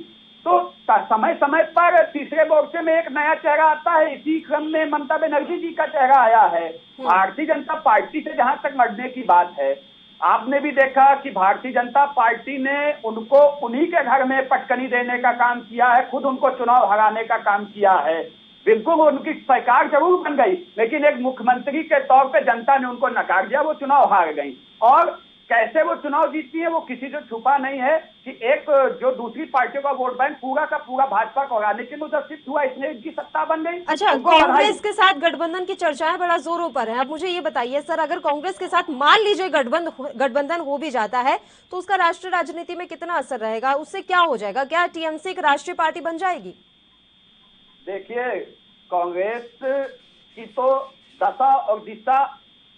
Speaker 8: तो समय समय पर तीसरे मोर्चे में एक नया चेहरा आता है। इसी क्रम में ममता बनर्जी जी का चेहरा आया है। भारतीय जनता पार्टी से जहां तक लड़ने की बात है, आपने भी देखा कि भारतीय जनता पार्टी ने उनको उन्हीं के घर में पटकनी देने का काम किया है, खुद उनको चुनाव हराने का काम किया है। बिल्कुल उनकी सरकार जरूर बन गई, लेकिन एक मुख्यमंत्री के तौर पे जनता ने उनको नकार दिया, वो चुनाव हार गई। और कैसे वो चुनाव जीतती है वो किसी से छुपा नहीं है कि एक जो दूसरी पार्टियों का वोट बैंक पूरा का पूरा भाजपा को हराने के लिए शिफ्ट हुआ, इसलिए इनकी सत्ता बन गई।
Speaker 1: अच्छा, कांग्रेस के साथ गठबंधन की चर्चाएं बड़ा जोरों पर है। अब मुझे ये बताइए सर, अगर कांग्रेस के साथ मान लीजिए गठबंधन हो भी जाता है तो उसका राष्ट्रीय राजनीति में कितना असर रहेगा, उससे क्या हो जाएगा? क्या टीएमसी एक राष्ट्रीय पार्टी बन जाएगी?
Speaker 8: देखिए, कांग्रेस की तो दशा और दिशा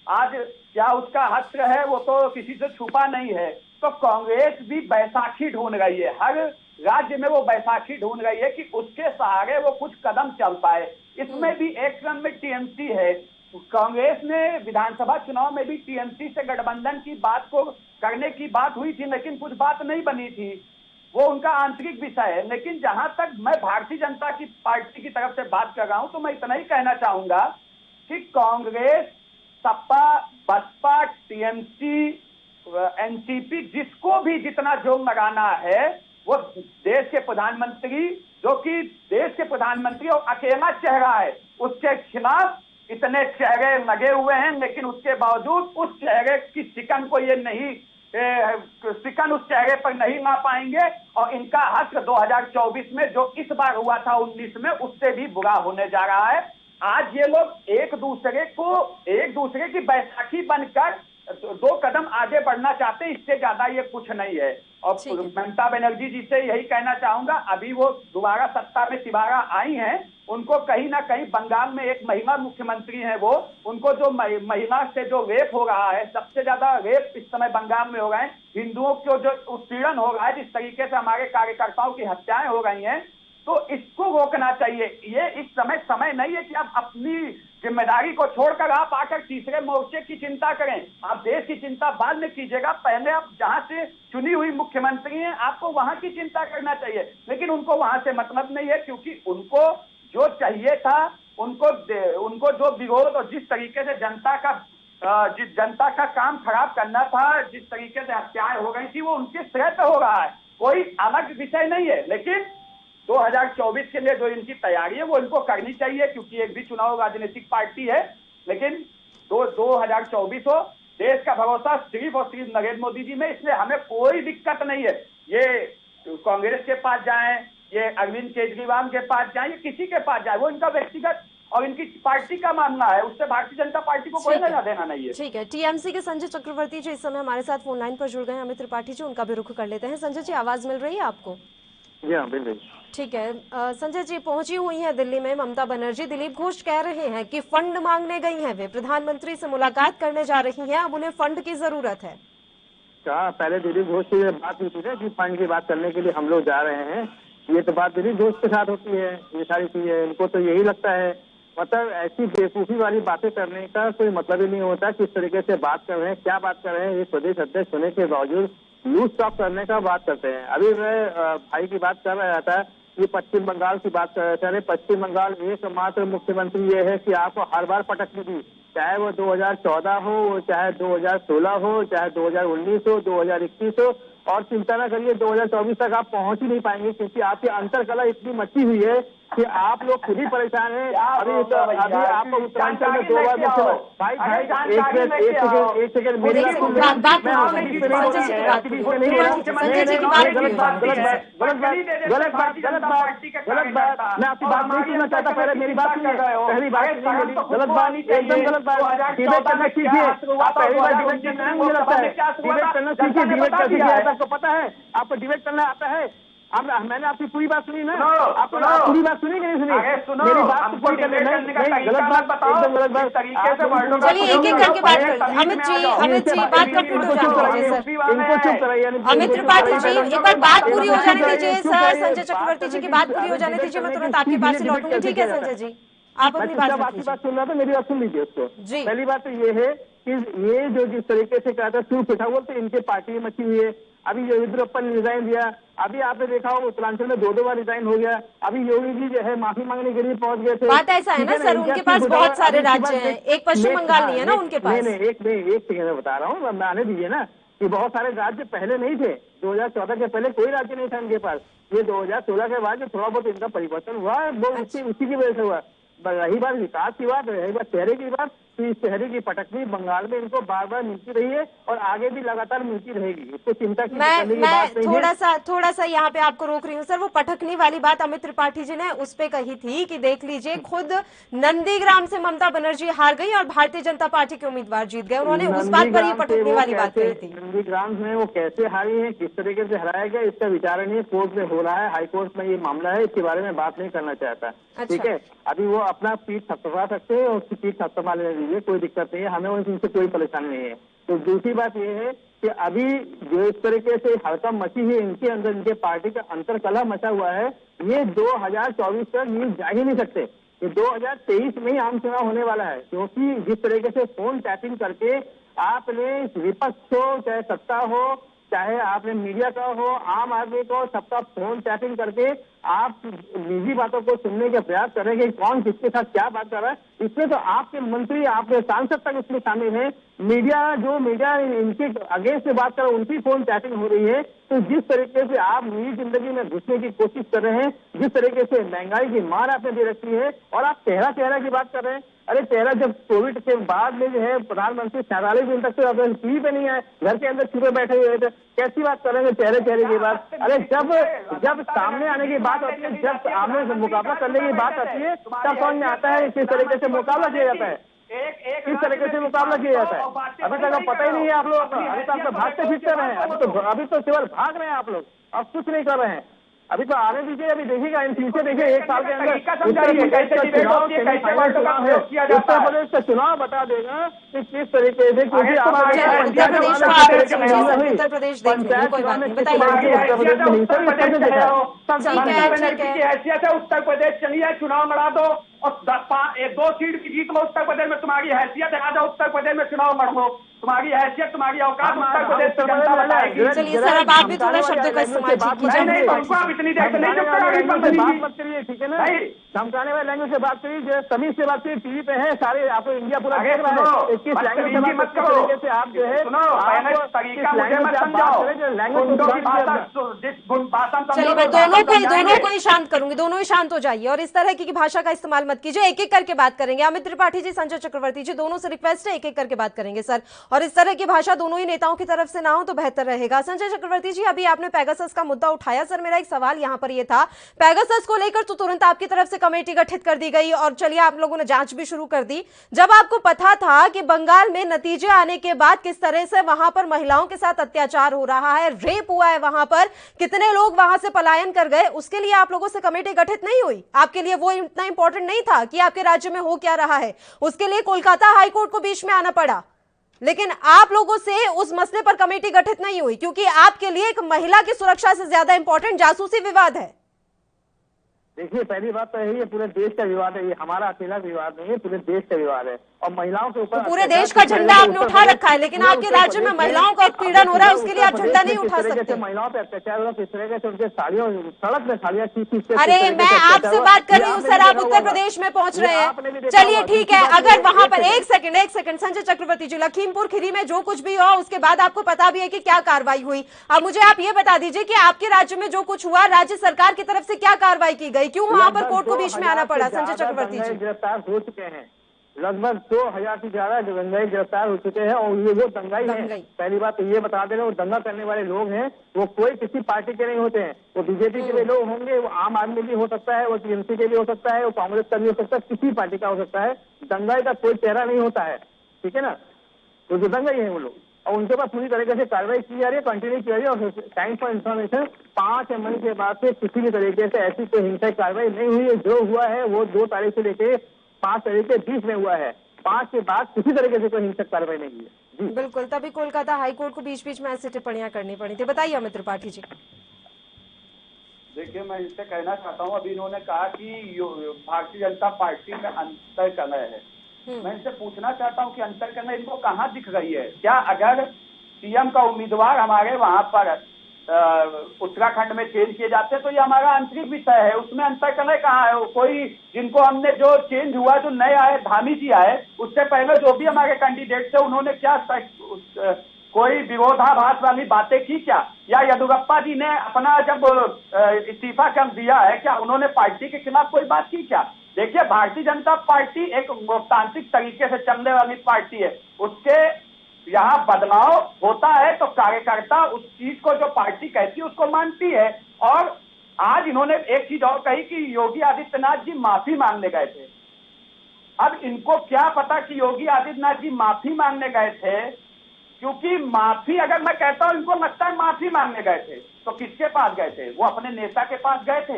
Speaker 8: आज क्या उसका हश्र है वो तो किसी से छुपा नहीं है। तो कांग्रेस भी बैसाखी ढूंढ रही है, हर राज्य में वो बैसाखी ढूंढ रही है कि उसके सहारे वो कुछ कदम चल पाए। इसमें भी एक क्रम में टीएमसी है। कांग्रेस ने विधानसभा चुनाव में भी टीएमसी से गठबंधन की बात को करने की बात हुई थी, लेकिन कुछ बात नहीं बनी थी, वो उनका आंतरिक विषय है। लेकिन जहां तक मैं भारतीय जनता की पार्टी की तरफ से बात कर रहा हूं तो मैं इतना ही कहना चाहूंगा कि कांग्रेस, सपा, बसपा, टीएमसी, एनसीपी, जिसको भी जितना जोर लगाना है, वो देश के प्रधानमंत्री, जो कि देश के प्रधानमंत्री और अकेला चेहरा है, उसके खिलाफ इतने चेहरे लगे हुए हैं, लेकिन उसके बावजूद उस चेहरे की शिकन को ये नहीं शिकन उस चेहरे पर नहीं ला पाएंगे। और इनका हश्र 2024 में जो इस बार हुआ था 19 में, उससे भी बुरा होने जा रहा है। आज ये लोग एक दूसरे की बैसाखी बनकर 2 कदम आगे बढ़ना चाहते हैं, इससे ज्यादा ये कुछ नहीं है। और ममता बनर्जी जी से यही कहना चाहूंगा, अभी वो दोबारा सत्ता में तिबारा आई हैं, उनको कहीं ना कहीं बंगाल में एक महिला मुख्यमंत्री है, वो उनको जो महिला से जो रेप हो रहा है, सबसे ज्यादा रेप इस समय बंगाल में हो रहे हैं, हिंदुओं को जो उत्पीड़न हो रहा है, जिस तरीके से हमारे कार्यकर्ताओं की हत्याएं हो रही हैं, तो इसको रोकना चाहिए। ये इस समय नहीं है कि आप अपनी जिम्मेदारी को छोड़कर आप आकर तीसरे मोर्चे की चिंता करें। आप देश की चिंता बाद में कीजिएगा, पहले आप जहां से चुनी हुई मुख्यमंत्री हैं आपको वहां की चिंता करना चाहिए। लेकिन उनको वहां से मतलब नहीं है, क्योंकि उनको जो चाहिए था, उनको जो विरोध और जिस तरीके से जनता का काम खराब करना था, जिस तरीके से हत्याएं हो गई थी, वो उनके श्रेय पे हो रहा है, कोई अलग विषय नहीं है। लेकिन 2024 के लिए जो इनकी तैयारी है वो इनको करनी चाहिए, क्योंकि एक भी चुनाव राजनीतिक पार्टी है। लेकिन 2024 हो, देश का भरोसा सिर्फ और सिर्फ नरेंद्र मोदी जी में, इसलिए हमें कोई दिक्कत नहीं है। ये कांग्रेस के पास जाएं, ये अरविंद केजरीवाल के पास जाएं, ये किसी के पास जाए, वो इनका व्यक्तिगत और इनकी पार्टी का मामला है, उससे भारतीय जनता पार्टी को कोई लेना देना नहीं है।
Speaker 1: ठीक है, टीएमसी के संजय चक्रवर्ती जी इस समय हमारे साथ फोन लाइन पर जुड़ गए हैं। अमित त्रिपाठी जी, उनका भी रुख कर लेते हैं। संजय जी, आवाज मिल रही है आपको?
Speaker 9: जी हाँ, बिल्कुल
Speaker 1: ठीक है। संजय जी, पहुंची हुई हैं दिल्ली में ममता बनर्जी। दिलीप घोष कह रहे हैं कि फंड मांगने गई हैं, वे प्रधानमंत्री से मुलाकात करने जा रही हैं, अब उन्हें फंड की जरूरत है।
Speaker 9: क्या पहले दिलीप घोष से बात हुई थी कि फंड की बात करने के लिए हम लोग जा रहे हैं? ये तो बात दिलीप घोष के साथ होती है, ये सारी चीजें इनको तो यही लगता है। मतलब ऐसी बेवकूफी वाली बातें करने का कोई मतलब ही नहीं होता। किस तरीके से बात कर रहे हैं, क्या बात कर रहे हैं, ये प्रदेश अध्यक्ष होने के बावजूद लूज टॉक करने का बात करते हैं। अभी मैं भाई की बात कर रहा था, ये पश्चिम बंगाल की बात कर रहे थे। अरे पश्चिम बंगाल एकमात्र मुख्यमंत्री ये है कि आपको हर बार पटकनी दी, चाहे वो 2014 हो, चाहे 2016 हो, चाहे 2019 हो, 2021 हो, और चिंता न करिए 2024 तक आप पहुंच ही नहीं पाएंगे, क्योंकि आपकी अंतरकला इतनी मची हुई है कि आप लोग खुद ही परेशान हैं। अभी आपको उत्तरांचल में 2 बार भाई एक सेकंड मेरी बात गलत बात मैं आपकी बात नहीं सुनना चाहता। पहले मेरी बात सुनिए, पहली बात गलत बात, एकदम गलत बात। डिबेट करना सीखिए, आप पहली बार डिबेट करना, मुझे लगता है डिबेट करना सीखिए, डिबेट कर दीजिए। आपको पता है, आपको डिबेट करना आता है? अब मैंने आपकी पूरी बात सुनी ना, आपको पूरी बात सुनी कि नहीं सुनी? मेरी बात को पूरी करने नहीं, गलत बात, एकदम गलत बात।
Speaker 1: चलिए एक एक करके बात करते हैं। अमित जी बात कंप्लीट हो जाने दीजिए सर।
Speaker 9: इनको चुप कराइए।
Speaker 1: अमित त्रिपाठी जी एक बार बात पूरी हो जाने दीजिए सर। संजय चक्रवर्ती जी की बात पूरी हो जाने दीजिए, मैं तुरंत आपके पास से लौटूंगी। ठीक है संजय जी, आप अपनी बात
Speaker 9: आपकी बात सुन रहा था, मेरी बात सुन लीजिए उसको।
Speaker 1: जी।
Speaker 9: पहली बात तो ये है कि ये जो जिस तरीके से कहा था सूट उठा, वो तो इनके पार्टी में मची हुई है। अभी येदियुरप्पा ने रिजाइन दिया, अभी आपने देखा हो उत्तरांचल में 2 बार रिजाइन हो गया। अभी योगी जी जो है माफी मांगने के लिए पहुंच गए थे।
Speaker 1: बात ऐसा है ना सर, उनके पास बहुत सारे राज्य हैं, एक पश्चिम बंगाल नहीं है ना उनके पास।
Speaker 9: नहीं एक सेकंड में बता रहा हूँ, मैं आने दीजिए ना, कि बहुत सारे राज्य पहले नहीं थे। 2014 के पहले कोई राज्य नहीं था इनके पास। ये 2016 के बाद जो थोड़ा बहुत इनका परिवर्तन हुआ वो उसी की वजह से हुआ। रही बात विकास की बात, रही बात चेहरे की बात, तो इस चेहरे की पटकनी बंगाल में इनको बार बार मिलती रही है और आगे भी लगातार मिलती रहेगी। इसको चिंता की करने की बात नहीं है।
Speaker 1: थोड़ा सा यहाँ पे आपको रोक रही हूँ सर। वो पटकनी वाली बात अमित त्रिपाठी जी ने उस पे कही थी कि देख लीजिए खुद नंदीग्राम से ममता बनर्जी हार गई और भारतीय जनता पार्टी के उम्मीदवार जीत गए। उन्होंने उस बात पर ही पटकनी वाली बात कही थी।
Speaker 9: नंदीग्राम में वो कैसे हारी है, किस तरीके से हराया गया, इसका विचारण ये कोर्ट में हो रहा है, हाईकोर्ट में ये मामला है। इसके बारे में बात नहीं करना चाहता। ठीक है, अभी वो अपना पीठ थपथपा सकते हैं और उसकी पीठ थपथपा लेने दीजिए, कोई दिक्कत नहीं है, हमें उनसे कोई परेशानी नहीं है। तो दूसरी बात ये है कि अभी जो इस तरीके से हड़कंप मची है इनके अंदर, इनके पार्टी का अंतरकलह मचा हुआ है, ये 2024 तक न्यूज जा ही नहीं सकते। ये 2023 में ही आम चुनाव होने वाला है, क्योंकि जिस तरीके से फोन टैपिंग करके आपने विपक्ष हो, चाहे सत्ता हो, चाहे आपने मीडिया का हो, आम आदमी को, सबका फोन टैपिंग करके आप निजी बातों को सुनने का प्रयास करेंगे, कौन किसके साथ क्या बात कर रहा है। इसमें तो आपके मंत्री, आपके सांसद तक इसमें शामिल है। मीडिया इनके अगेंस्ट से बात कर रहा है, उनकी फोन टैपिंग हो रही है। तो जिस तरीके से आप निजी जिंदगी में घुसने की कोशिश कर रहे हैं, जिस तरीके से महंगाई की मार आपने दे रखी है, और आप चेहरा की बात कर रहे हैं। अरे चेहरा जब कोविड के बाद में जो है प्रधानमंत्री 47 दिन तक तो टीवी पे नहीं आए, घर के अंदर छुपे बैठे हुए थे, कैसी बात करेंगे चेहरे की बात। अरे जब सामने आने की बात होती है, जब सामने से मुकाबला करने की बात आती है, तब समझ में आता है किस तरीके से मुकाबला किया जाता है, किस तरीके से मुकाबला किया जाता है। अभी तक अब पता ही नहीं है आप लोग, अभी तक तो भागते फिरते रहे हैं, अभी तो केवल भाग रहे हैं आप लोग, अब कुछ नहीं कर रहे हैं। अभी तो आने दीजिए, अभी देखिएगा इन पीछे देखिए 1 साल के अंदर उत्तर प्रदेश का चुनाव बता देगा कि किस तरीके से, क्योंकि
Speaker 1: उत्तर प्रदेश
Speaker 8: हैसियत है। उत्तर प्रदेश चलिए चुनाव लड़ा दो और 2 सीट की जीत लो उत्तर प्रदेश में, तुम्हारी हैसियत है, आ जाओ उत्तर प्रदेश में चुनाव लड़ो, तुम्हारी हैसियत, तुम्हारी औकात उत्तर प्रदेश की जनता बताएगी।
Speaker 1: चलिए सर, अब आप भी थोड़ा शब्दों का इस्तेमाल कीजिए।
Speaker 8: नहीं, तुमको आप इतनी देर से नहीं चुप कराएंगे,
Speaker 9: बात मत करिए, ठीक है ना? धमकाने वाले लैंग्वेज से बात करिए, सभी से बात करिए, टीवी पे है सारे, आपको इंडिया पूरा देख रहा है। 21 लैंग्वेज से बात तरीके से आप जो है
Speaker 1: चलिए मैं दोनों को ही शांत करूंगी, दोनों ही शांत हो जाइए और इस तरह की भाषा का इस्तेमाल मत कीजिए। एक एक करके बात करेंगे। अमित त्रिपाठी जी, संजय चक्रवर्ती जी, दोनों से रिक्वेस्ट है एक एक करके बात करेंगे सर, और इस तरह की भाषा दोनों ही नेताओं की तरफ से ना हो तो बेहतर रहेगा। संजय चक्रवर्ती जी, अभी आपने पेगासस का मुद्दा उठाया सर, मेरा एक सवाल यहाँ पर यह था, पेगासस को लेकर तो तुरंत आपकी तरफ से कमेटी गठित कर दी गई और चलिए आप लोगों ने जांच भी शुरू कर दी। जब आपको पता था कि बंगाल में नतीजे आने के बाद किस तरह से वहां पर महिलाओं के साथ अत्याचार हो रहा है, रेप हुआ है, वहां पर कितने लोग वहां से पलायन कर गए, उसके लिए आप लोगों से कमेटी गठित नहीं हुई? आपके लिए वो इतना इंपॉर्टेंट नहीं था कि आपके राज्य में हो क्या रहा है? उसके लिए कोलकाता हाईकोर्ट को बीच में आना पड़ा, लेकिन आप लोगों से उस मसले पर कमेटी गठित नहीं हुई क्योंकि आपके लिए एक महिला की सुरक्षा से ज्यादा इंपॉर्टेंट जासूसी विवाद है।
Speaker 9: देखिए, पहली बात तो यही है, पूरे देश का विवाद है, ये हमारा अकेला विवाद नहीं है, पूरे देश का विवाद है और महिलाओं के ऊपर
Speaker 1: तो पूरे देश का झंडा आपने उठा रखा है, लेकिन आपके राज्य में महिलाओं का उत्पीड़न हो रहा है, उसके लिए आप झंडा नहीं उठा सकते।
Speaker 9: महिलाओं पे अत्याचार हो रहा है, किस तरीके से उनके साड़ियों, सड़क में साड़ियां खींच।
Speaker 1: अरे मैं आपसे बात कर रही हूँ सर, आप उत्तर प्रदेश में पहुंच रहे हैं, चलिए ठीक है। अगर वहां पर एक सेकंड संजय चक्रवर्ती जी, लखीमपुर खीरी में जो कुछ भी हुआ उसके बाद आपको पता भी है कि क्या कार्रवाई हुई। अब मुझे आप ये बता दीजिए कि आपके राज्य में जो कुछ हुआ, राज्य सरकार की तरफ से क्या कार्रवाई की गई, क्यों वहां पर कोर्ट को बीच में आना पड़ा? संजय चक्रवर्ती जी,
Speaker 9: गिरफ्तार हो चुके हैं, लगभग 2000 से ज्यादा दंगाई गिरफ्तार हो चुके हैं और ये वो दंगाई है। पहली बात तो ये बता दे रहे, वो दंगा करने वाले लोग हैं, वो कोई किसी पार्टी के नहीं होते हैं, वो बीजेपी के भी लोग होंगे, वो आम आदमी भी हो सकता है, वो टीएमसी के भी हो सकता है, वो कांग्रेस का भी हो सकता है, किसी पार्टी का हो सकता है। दंगाई का कोई चेहरा नहीं होता है, ठीक है ना? तो जो दंगाई है वो लोग और उनके पास पूरी तरीके से कार्रवाई की जा रही है, कंटिन्यू की जा रही है। और टाइम फॉर इन्फॉर्मेशन 5 मई के बाद से किसी भी तरीके से ऐसी कोई हिंसक कार्रवाई नहीं हुई है। जो हुआ है वो 2 तारीख से लेकर 5 तारीख के बीच में हुआ है। 5 के बाद किसी तरीके से कोई हिंसक कार्रवाई नहीं हुई है।
Speaker 1: बिल्कुल, तभी कोलकाता हाईकोर्ट को बीच बीच में ऐसी टिप्पणियां करनी पड़ी थी। बताइए अमित त्रिपाठी जी।
Speaker 8: देखिए, मैं इससे कहना चाहता हूँ, अभी इन्होंने कहा कि भारतीय जनता पार्टी में अंतर कलह है। मैं इनसे पूछना चाहता हूँ कि अंतर कलह इनको कहाँ दिख रही है? क्या अगर सीएम का उम्मीदवार हमारे वहां पर उत्तराखंड में चेंज किए जाते तो ये हमारा आंतरिक विषय है, उसमें अंतर कलह कहाँ है? कोई जिनको हमने जो चेंज हुआ, जो नए आए, धामी जी आए, उससे पहले जो भी हमारे कैंडिडेट थे उन्होंने क्या कोई विरोधाभास वाली बातें की क्या? या येदियुरप्पा जी ने अपना जब इस्तीफा कर दिया है, क्या उन्होंने पार्टी के खिलाफ कोई बात की क्या? देखिए, भारतीय जनता पार्टी एक लोकतांत्रिक तरीके से चलने वाली पार्टी है। उसके यहाँ बदलाव होता है तो कार्यकर्ता उस चीज को जो पार्टी कहती है उसको मानती है। और आज इन्होंने एक चीज और कही कि योगी आदित्यनाथ जी माफी मांगने गए थे। अब इनको क्या पता कि योगी आदित्यनाथ जी माफी मांगने गए थे, क्योंकि माफी अगर मैं कहता हूं इनको लगता है माफी मांगने गए थे, तो किसके पास गए थे? वो अपने नेता के पास गए थे,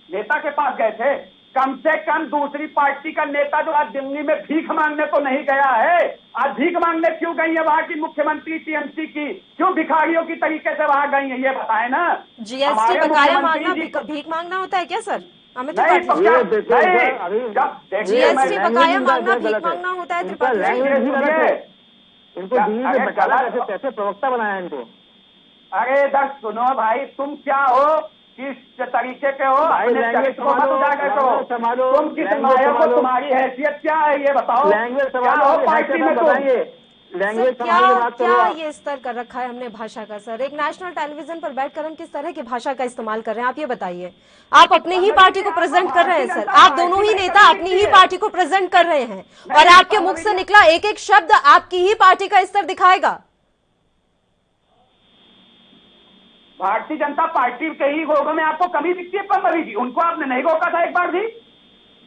Speaker 8: नेता के पास गए थे। कम से कम दूसरी पार्टी का नेता जो आज दिल्ली में भीख मांगने तो नहीं गया है। आज भीख मांगने क्यों गई है वहां की मुख्यमंत्री टीएमसी की? क्यों भिखारियों की तरीके से वहां गई है, ये बताए ना।
Speaker 1: जीएसटी बकाया मांगना भीख मांगना होता है क्या सर? अमित
Speaker 8: नहीं,
Speaker 1: त्रिपाठी,
Speaker 8: जीएसटी
Speaker 1: बकाया मांगना भीख मांगना होता है त्रिपाठी जी?
Speaker 9: इनको दिल्ली में बकाला कैसे प्रवक्ता बनाया इनको?
Speaker 8: अरे इधर सुनो भाई, तुम क्या हो, किस तरीके के हो, अपने चरित्र को मत उजागर करो। तुम किस नायक हो, तुम्हारी हैसियत क्या है ये बताओ।
Speaker 9: लैंग्वेज
Speaker 8: क्या हो पार्टी में तुम?
Speaker 9: लैंग्वेज
Speaker 1: क्या ये स्तर कर रखा है हमने भाषा का सर? एक नेशनल टेलीविजन पर बैठकर हम किस तरह की भाषा का इस्तेमाल कर रहे हैं, आप ये बताइए। आप अपनी ही पार्टी को प्रेजेंट कर रहे हैं सर, आप दोनों ही नेता अपनी ही पार्टी को प्रेजेंट कर रहे हैं और आपके मुख से निकला एक एक शब्द आपकी ही पार्टी का स्तर दिखाएगा।
Speaker 8: भारतीय जनता पार्टी के ही लोगों में आपको कमी दिखती है पंद्रह की, उनको आपने नहीं रोका था एक बार भी?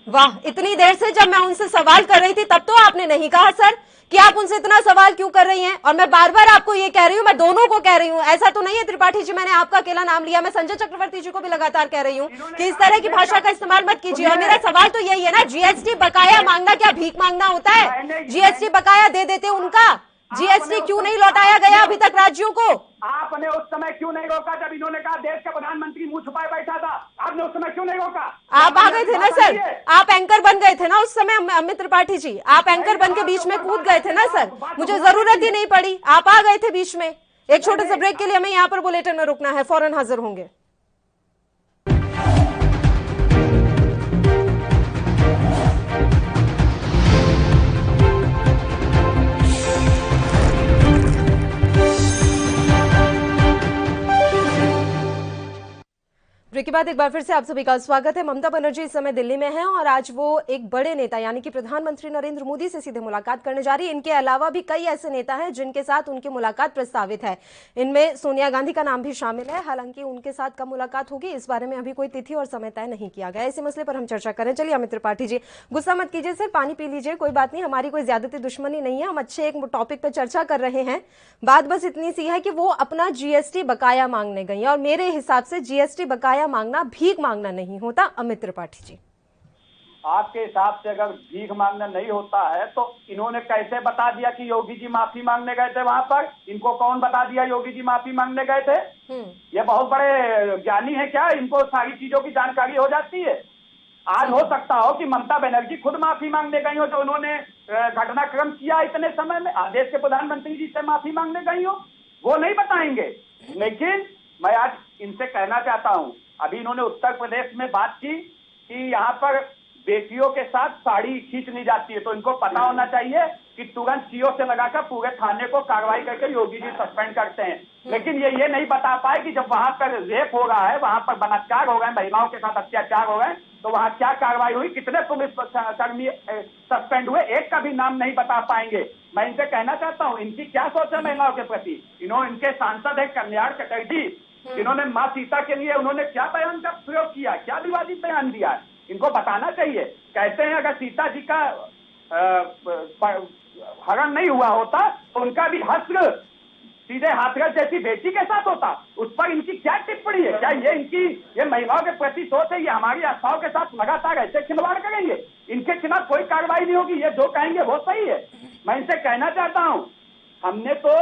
Speaker 1: वाह, इतनी देर से जब मैं उनसे सवाल कर रही थी तब तो आपने नहीं कहा सर कि आप उनसे इतना सवाल क्यों कर रही हैं। और मैं बार बार आपको ये कह रही हूँ, मैं दोनों को कह रही हूँ, ऐसा तो नहीं है त्रिपाठी जी मैंने आपका अकेला नाम लिया, मैं संजय चक्रवर्ती जी को भी लगातार कह रही हूँ कि इस तरह की भाषा का इस्तेमाल मत कीजिए। और मेरा सवाल तो यही है ना, जीएसटी बकाया मांगना क्या भीख मांगना होता है? जीएसटी बकाया दे देते उनका, जीएसटी क्यों नहीं लौटाया गया अभी तक राज्यों को?
Speaker 8: आपने उस समय क्यों नहीं रोका जब इन्होंने कहा देश का प्रधानमंत्री मुंह छुपाए बैठा था? आपने उस समय क्यों नहीं रोका?
Speaker 1: आप आ गए थे ना सर, आप एंकर बन गए थे ना उस समय। अमित त्रिपाठी जी, आप एंकर बन के बीच में कूद गए थे ना सर, मुझे जरूरत ही नहीं पड़ी, आप आ गए थे बीच में। एक छोटे से ब्रेक के लिए हमें यहाँ पर बुलेटिन में रुकना है, फौरन हाजिर होंगे। ब्रेक के बाद एक बार फिर से आप सभी का स्वागत है। ममता बनर्जी इस समय दिल्ली में हैं और आज वो एक बड़े नेता यानी कि प्रधानमंत्री नरेंद्र मोदी से सीधे मुलाकात करने जा रही है। इनके अलावा भी कई ऐसे नेता हैं जिनके साथ उनकी मुलाकात प्रस्तावित है। इनमें सोनिया गांधी का नाम भी शामिल है। हालांकि उनके साथ कब मुलाकात होगी इस बारे में अभी कोई तिथि और समय तय नहीं किया गया। इसी मसले पर हम चर्चा करें। चलिए अमित त्रिपाठी जी, गुस्सा मत कीजिए सर, पानी पी लीजिए, कोई बात नहीं, हमारी कोई ज्यादती दुश्मनी नहीं है, हम अच्छे एक टॉपिक पर चर्चा कर रहे हैं। बात बस इतनी सी है कि वो अपना जीएसटी बकाया मांगने गई और मेरे हिसाब से जीएसटी बकाया मांगना भीख मांगना नहीं होता। अमित त्रिपाठी जी,
Speaker 8: आपके हिसाब से अगर भीख मांगना नहीं होता है तो इन्होंने कैसे बता दिया कि योगी जी माफी मांगने गए थे वहां पर? इनको कौन बता दिया योगी जी माफी मांगने गए थे? ये बहुत बड़े ज्ञानी है क्या? इनको सारी चीजों की जानकारी हो जाती है। आज हो सकता हो कि ममता बनर्जी खुद माफी मांगने गई हो, जो उन्होंने घटनाक्रम किया इतने समय में, देश के प्रधानमंत्री जी से माफी मांगने गई हो, वो नहीं बताएंगे। लेकिन मैं आज इनसे कहना चाहता हूं, अभी इन्होंने उत्तर प्रदेश में बात की कि यहाँ पर बेटियों के साथ साड़ी खींच ली जाती है, तो इनको पता होना चाहिए कि तुरंत सीओ से लगाकर पूरे थाने को कार्रवाई करके योगी जी सस्पेंड करते हैं। लेकिन ये नहीं बता पाए कि जब वहां पर रेप हो रहा है, वहां पर बलात्कार हो गए, महिलाओं के साथ अत्याचार हो गए, तो वहां क्या कार्रवाई हुई, कितने पुलिस कर्मी सस्पेंड हुए, एक का भी नाम नहीं बता पाएंगे। मैं इनसे कहना चाहता हूँ, इनकी क्या सोच है महिलाओं के प्रति? इनके सांसद है कल्याण चटर्जी, जिन्होंने माँ सीता के लिए उन्होंने क्या बयान का प्रयोग किया, क्या विवादित बयान दिया, इनको बताना चाहिए। कहते हैं अगर सीता जी का हरण नहीं हुआ होता तो उनका भी हश्र सीधे हाथरस जैसी बेटी के साथ होता। उस पर इनकी क्या टिप्पणी है? क्या ये महिलाओं के प्रति सोच है? ये हमारी आस्थाओं के साथ लगातार ऐसे खिलवाड़ करेंगे? इनके खिलाफ कोई कार्रवाई नहीं होगी? ये जो कहेंगे वो सही है। मैं इनसे कहना चाहता हूं, हमने तो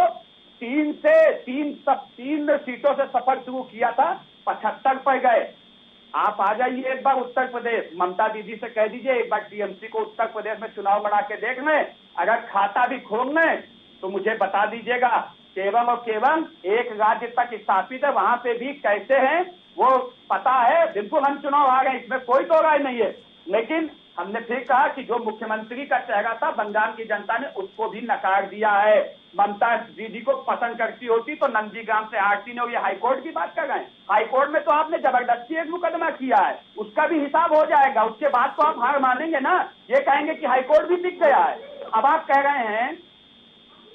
Speaker 8: 3 सीटों से सफर शुरू किया था, 75 पर गए। आप आ जाइए एक बार उत्तर प्रदेश, ममता दीदी से कह दीजिए एक बार टीएमसी को उत्तर प्रदेश में चुनाव लड़ा के देख लें। अगर खाता भी खोल लें तो मुझे बता दीजिएगा, केवल और केवल एक राज्य तक स्थापित है, वहां पे भी कैसे हैं वो पता है। बिल्कुल हम चुनाव आ गए, इसमें कोई दो राय नहीं है। लेकिन हमने फिर कहा कि जो मुख्यमंत्री का चेहरा था बंगाल की जनता ने उसको भी नकार दिया है। ममता दीदी को पसंद करती होती तो नंदीग्राम से आरती ने, ये हाईकोर्ट की बात कर रहे हैं। हाईकोर्ट में तो आपने जबरदस्ती एक मुकदमा किया है, उसका भी हिसाब हो जाएगा। उसके बाद तो आप हार मानेंगे ना, ये कहेंगे कि हाईकोर्ट भी टिक गया है। अब आप कह रहे हैं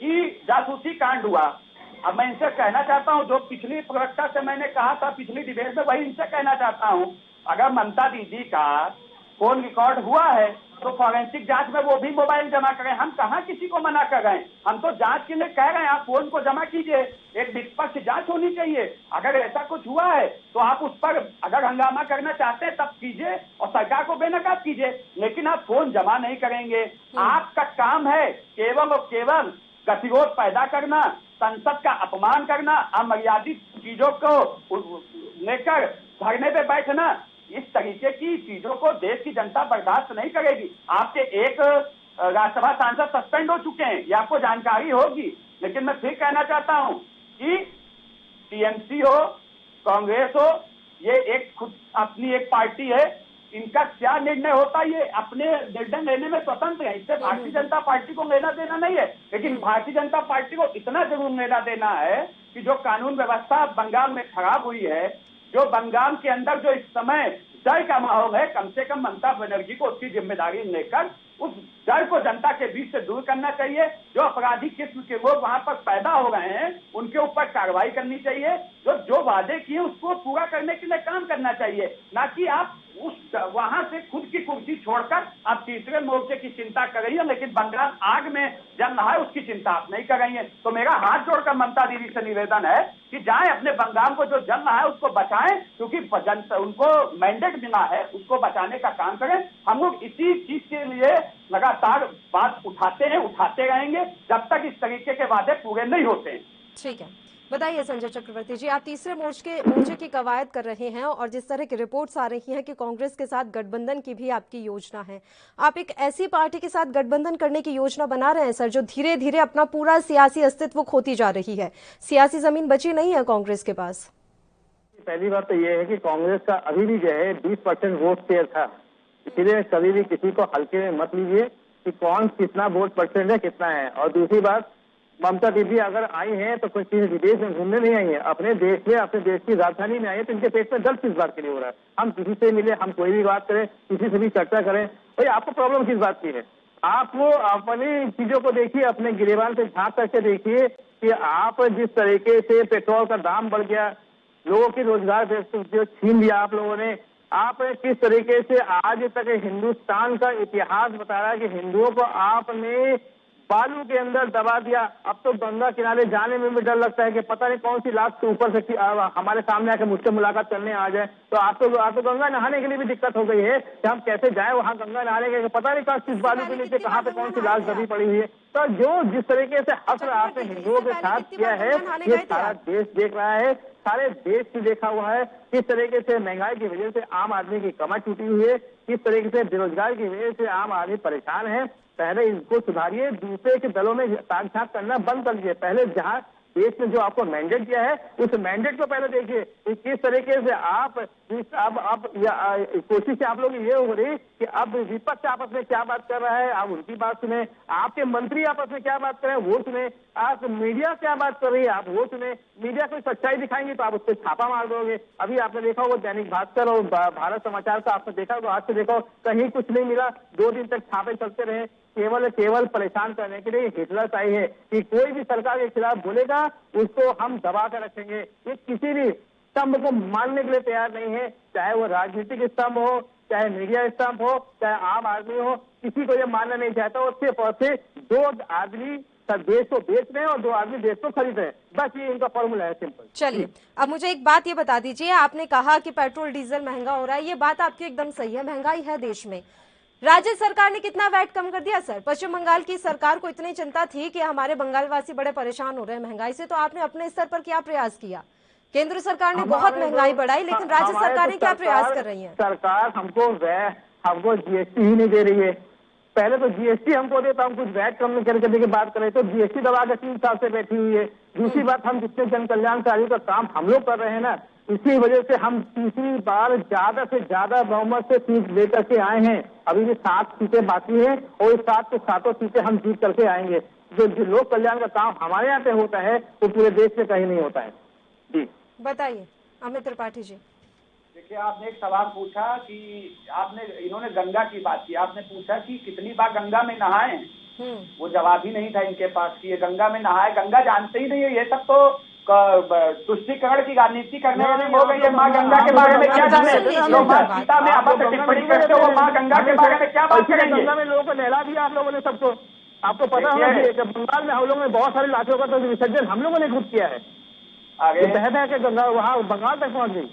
Speaker 8: कि जासूसी कांड हुआ। अब मैं इनसे कहना चाहता हूं, जो पिछली प्रवक्ता से मैंने कहा था पिछली डिबेट में, वही इनसे कहना चाहता हूं, अगर ममता दीदी का फोन रिकॉर्ड हुआ है तो फॉरेंसिक जांच में वो भी मोबाइल जमा करें। हम कहां किसी को मना कर रहे हैं, हम तो जांच के लिए कह रहे हैं आप फोन को जमा कीजिए, एक निष्पक्ष जांच होनी चाहिए। अगर ऐसा कुछ हुआ है तो आप उस पर अगर हंगामा करना चाहते हैं तब कीजिए और सरकार को बेनकाब कीजिए, लेकिन आप फोन जमा नहीं करेंगे। आपका काम है केवल और केवल गतिरोध पैदा करना, संसद का अपमान करना, अमर्यादित चीजों को लेकर धरने पे बैठना। इस तरीके की चीजों को देश की जनता बर्दाश्त नहीं करेगी। आपके एक राज्यसभा सांसद सस्पेंड हो चुके हैं, ये आपको जानकारी होगी। लेकिन मैं फिर कहना चाहता हूं कि टीएमसी हो, कांग्रेस हो, ये एक खुद अपनी एक पार्टी है, इनका क्या निर्णय होता है ये अपने निर्णय लेने में स्वतंत्र है। इससे भारतीय जनता पार्टी को लेना देना नहीं है। लेकिन भारतीय जनता पार्टी को इतना जरूर लेना देना है कि जो कानून व्यवस्था बंगाल में खराब हुई है, जो बंगाल के अंदर जो इस समय डर का माहौल है, कम से कम ममता बनर्जी को उसकी जिम्मेदारी लेकर उस डर को जनता के बीच से दूर करना चाहिए। जो अपराधी किस्म के लोग वहां पर पैदा हो रहे हैं उनके ऊपर कार्रवाई करनी चाहिए। जो वादे किए उसको पूरा करने के लिए काम करना चाहिए, ना कि आप उस वहां से खुद की कुर्सी छोड़कर आप तीसरे मोर्चे की चिंता कर रही है, लेकिन बंगाल आग में जल रहा है उसकी चिंता आप नहीं कर रही है। तो मेरा हाथ जोड़कर ममता दीदी से निवेदन है कि जाएं अपने बंगाल को जो जल रहा है उसको बचाएं, क्योंकि उनको मैंडेट मिला है, उसको बचाने का काम करें। हम लोग इसी चीज के लिए लगातार बात उठाते हैं, उठाते रहेंगे जब तक इस तरीके के वादे पूरे नहीं होते हैं।
Speaker 1: ठीक है, बताइए संजय चक्रवर्ती जी, आप तीसरे मोर्चे की कवायद कर रहे हैं और जिस तरह की रिपोर्ट्स आ रही हैं कि कांग्रेस के साथ गठबंधन की भी आपकी योजना है, आप एक ऐसी पार्टी के साथ गठबंधन करने की योजना बना रहे हैं सर जो धीरे धीरे अपना पूरा सियासी अस्तित्व खोती जा रही है। सियासी जमीन बची नहीं है कांग्रेस के पास।
Speaker 9: पहली बात तो ये है कि कांग्रेस का अभी भी जो है 20% वोट शेयर था, इसलिए कभी भी किसी को हल्के में मत लीजिए कि कौन कितना वोट परसेंट है कितना है। और दूसरी बात, ममता दीदी अगर आई हैं तो कोई किसी विदेश में घूमने नहीं आई है, अपने देश में, अपने देश की राजधानी में आई है। तो इनके पेट में दर्द किस बात के लिए हो रहा है? हम किसी से मिले, हम कोई भी बात करें, किसी से भी चर्चा करें, भाई आपको प्रॉब्लम किस बात की है? आप वो अपनी चीजों को देखिए, अपने गिरेबान पे झांक करके देखिए कि आप जिस तरीके से पेट्रोल का दाम बढ़ गया, लोगों की रोजगार जो छीन लिया आप लोगों ने, आप किस तरीके से आज तक हिंदुस्तान का इतिहास बता रहा है कि हिंदुओं को आपने बालू के अंदर दबा दिया। अब तो गंगा किनारे जाने में भी डर लगता है कि पता नहीं कौन सी लाश के ऊपर से हमारे सामने आकर मुझसे मुलाकात करने आ जाए। तो आपको गंगा नहाने के लिए भी दिक्कत हो गई है कि हम कैसे जाए वहां गंगा नहाने के, पता नहीं किस बालू के नीचे कहाँ पे कौन सी लाश दबी पड़ी हुई है। तो जो जिस तरीके से हश्र आपने हिंदुओं के साथ किया है ये सारा देश देख रहा है, सारे देश ने देखा हुआ है किस तरीके से महंगाई की वजह से आम आदमी की कमर टूटी हुई है, किस तरीके से बेरोजगार की वजह से आम आदमी परेशान है। पहले इसको सुधारिए, दूसरे के दलों में ताक-झांक करना बंद कर दीजिए। पहले जहां देश ने जो आपको मैंडेट दिया है उस मैंडेट को पहले देखिए कि किस तरीके से आप कोशिश आप लोग ये हो रही कि अब विपक्ष आपस में क्या बात कर रहा है आप उनकी बात सुने, आपके मंत्री आपस में क्या बात कर रहे हैं वो सुने, आप मीडिया क्या बात कर रही है आप वो सुने। मीडिया कोई सच्चाई दिखाएंगे तो आप उस पर छापा मार दोगे। अभी आपने देखा वो दैनिक भास्कर और भारत समाचार का आपने देखा, तो आज से देखो कहीं कुछ नहीं मिला, 2 दिन तक छापे चलते रहे, केवल परेशान करने के लिए हिटलरशाही है कि कोई भी सरकार के खिलाफ बोलेगा उसको हम दबा कर रखेंगे। ये किसी भी स्तंभ को मानने के लिए तैयार नहीं है, चाहे वो राजनीतिक स्तंभ हो, चाहे मीडिया स्टाफ हो, चाहे आम आदमी हो, किसी को ये मानना नहीं चाहता। और सिर्फ और सिर्फ दो आदमी देश को बेच रहे हैं और दो आदमी देश को खरीद रहे हैं, बस ये इनका फॉर्मूला है, सिंपल।
Speaker 1: चलिए, अब मुझे एक बात ये बता दीजिए, आपने कहा कि पेट्रोल डीजल महंगा हो रहा है, ये बात आपकी एकदम सही है, महंगाई है देश में। राज्य सरकार ने कितना वैट कम कर दिया सर? पश्चिम बंगाल की सरकार को इतनी चिंता थी कि हमारे बंगालवासी बड़े परेशान हो रहे हैं महंगाई से, तो आपने अपने स्तर पर क्या प्रयास किया? केंद्र सरकार ने बहुत महंगाई बढ़ाई, लेकिन राज्य सरकारें क्या प्रयास कर रही है?
Speaker 9: सरकार हमको जीएसटी ही नहीं दे रही है। पहले तो जीएसटी हमको देता, हम कुछ वैट कम करने की बात करें तो जीएसटी दबा के 3 साल से बैठी हुई है। दूसरी बात, हम जितने जन कल्याणकारी का काम हम लोग कर रहे हैं ना, इसी वजह से हम तीसरी बार ज्यादा से ज्यादा बहुमत से सीट लेकर के आए हैं। अभी भी 7 सीटें बाकी हैं और इस 7 के 7 सीटें हम जीत करके आएंगे। जो लोक कल्याण का काम हमारे यहाँ पे होता है वो पूरे देश में कहीं नहीं होता है। जी
Speaker 1: बताइए अमित त्रिपाठी जी।
Speaker 8: देखिए, आपने एक सवाल पूछा कि इन्होंने गंगा की बात की, आपने पूछा कि कितनी बार गंगा में नहाए, वो जवाब ही नहीं था इनके पास कि ये गंगा में नहाए। गंगा जानते ही नहीं है, ये सब तो तुष्टीकरण की राजनीति करने वाले लोग हैं। ये माँ गंगा के बारे में क्या जाने? जो माँ सीता में अभद्र टिप्पणी करते हो, वो माँ गंगा के बारे में क्या बात करेंगे?
Speaker 9: गंगा में लोगों को नहला दिया आप लोगों ने सबको। आपको पता होना चाहिए कि बंगाल में हम लोगों ने बहुत सारे लाखों का तो विसर्जन हम लोगों ने खुद किया है। आगे बह के गंगा वहाँ बंगाल तक पहुंच गई।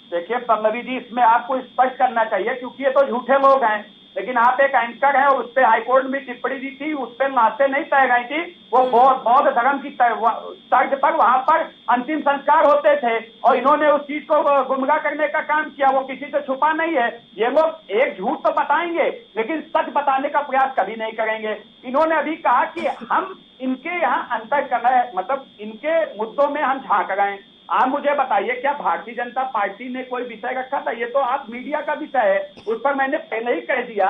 Speaker 8: देखिए पल्लवी जी, इसमें आपको स्पष्ट करना चाहिए क्योंकि ये तो झूठे लोग हैं, लेकिन आप एक एंकर हैं और उस पर हाईकोर्ट में टिप्पणी दी थी, उस पर नाते नहीं तय गई थी। वो बौद्ध धर्म की तर्ज पर वहां पर अंतिम संस्कार होते थे और इन्होंने उस चीज को गुमराह करने का काम किया। वो किसी से छुपा नहीं है। ये लोग एक झूठ तो बताएंगे लेकिन सच बताने का प्रयास कभी नहीं करेंगे। इन्होंने अभी कहा कि हम इनके यहाँ अंतर कर रहे हैं, मतलब इनके मुद्दों में हम झांक रहे हैं। आप मुझे बताइए, क्या भारतीय जनता पार्टी ने कोई विषय रखा था? ये तो आप मीडिया का विषय है, उस पर मैंने पहले ही कह दिया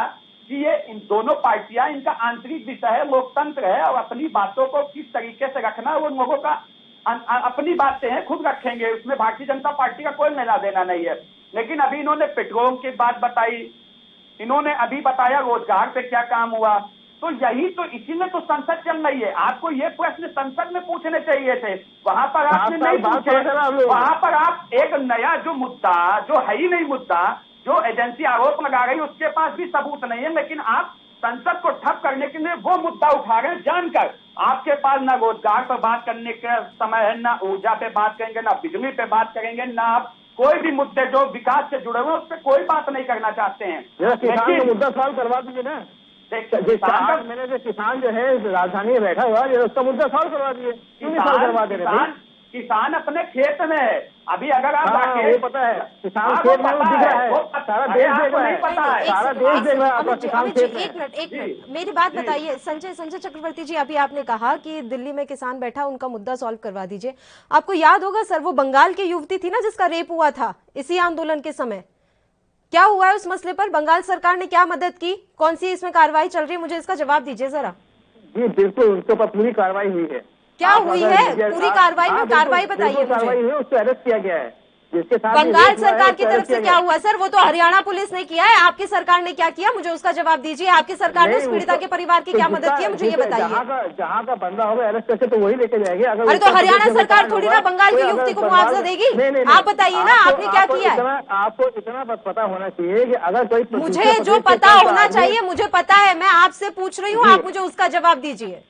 Speaker 8: कि ये इन दोनों पार्टियां, इनका आंतरिक विषय है, लोकतंत्र है और अपनी बातों को किस तरीके से रखना वो लोगों का अपनी बातें हैं, खुद रखेंगे, उसमें भारतीय जनता पार्टी का कोई लेना देना नहीं है। लेकिन अभी इन्होंने पेट्रोल की बात बताई, इन्होंने अभी बताया रोजगार पे क्या काम हुआ, तो यही तो इसीलिए तो संसद चल रही है। आपको ये प्रश्न संसद में पूछने चाहिए थे, वहां पर आपने नहीं पूछे। वहां पर आप एक नया जो मुद्दा, जो है ही नहीं मुद्दा, जो एजेंसी आरोप लगा रही है उसके पास भी सबूत नहीं है, लेकिन आप संसद को ठप करने के लिए वो मुद्दा उठा रहे हैं जानकर। आपके पास ना रोजगार पर बात करने का समय है, ना ऊर्जा पे बात करेंगे, ना बिजली पे बात करेंगे, ना आप कोई भी मुद्दे जो विकास से जुड़े हुए उस पर कोई बात नहीं करना चाहते हैं।
Speaker 9: लेकिन मुद्दा सॉल्व करवा दीजिए ना। मैंने जो किसान जो है राजधानी में बैठा हुआ है उसका मुद्दा सॉल्व करवा दिए, क्यों नहीं सॉल्व करवा दे रहे?
Speaker 8: किसान अपने खेत में है। अभी अगर आप
Speaker 9: वो पता है किसान खेत में दिख रहा है, सारा देश देख रहा है, सारा देश देख रहा है आपका किसान खेत में।
Speaker 1: एक मिनट मेरी बात बताइए संजय चक्रवर्ती जी, अभी आपने कहा कि दिल्ली में किसान बैठा, उनका मुद्दा सॉल्व करवा दीजिए। आपको याद होगा सर, वो बंगाल की युवती थी ना जिसका रेप हुआ था इसी आंदोलन के समय, क्या हुआ है उस मसले पर? बंगाल सरकार ने क्या मदद की? कौन सी इसमें कार्रवाई चल रही है? मुझे इसका जवाब दीजिए जरा।
Speaker 9: जी बिल्कुल, उनके ऊपर पूरी कार्रवाई हुई है।
Speaker 1: क्या हुई है पूरी कार्रवाई में? कार्रवाई बताइए
Speaker 9: कार्रवाई हुई है, उसको अरेस्ट किया गया है। जिसके साथ
Speaker 1: बंगाल सरकार की तरफ से क्या हुआ सर? वो तो हरियाणा पुलिस ने किया है, आपकी सरकार ने क्या किया? मुझे उसका जवाब दीजिए। आपकी सरकार ने उस पीड़िता के परिवार की क्या मदद की है, मुझे ये बताइए।
Speaker 9: जहाँ का बंदा होगा अरेस्ट करके तो वही लेके जाएंगे।
Speaker 1: अरे तो हरियाणा सरकार थोड़ी ना बंगाल की युवती को मुआवजा देगी? आप बताइए ना, आपने क्या किया है?
Speaker 9: आपको इतना पता होना चाहिए कि अगर कोई,
Speaker 1: मुझे जो पता होना चाहिए मुझे पता है, मैं आपसे पूछ रही हूँ, आप मुझे उसका जवाब दीजिए।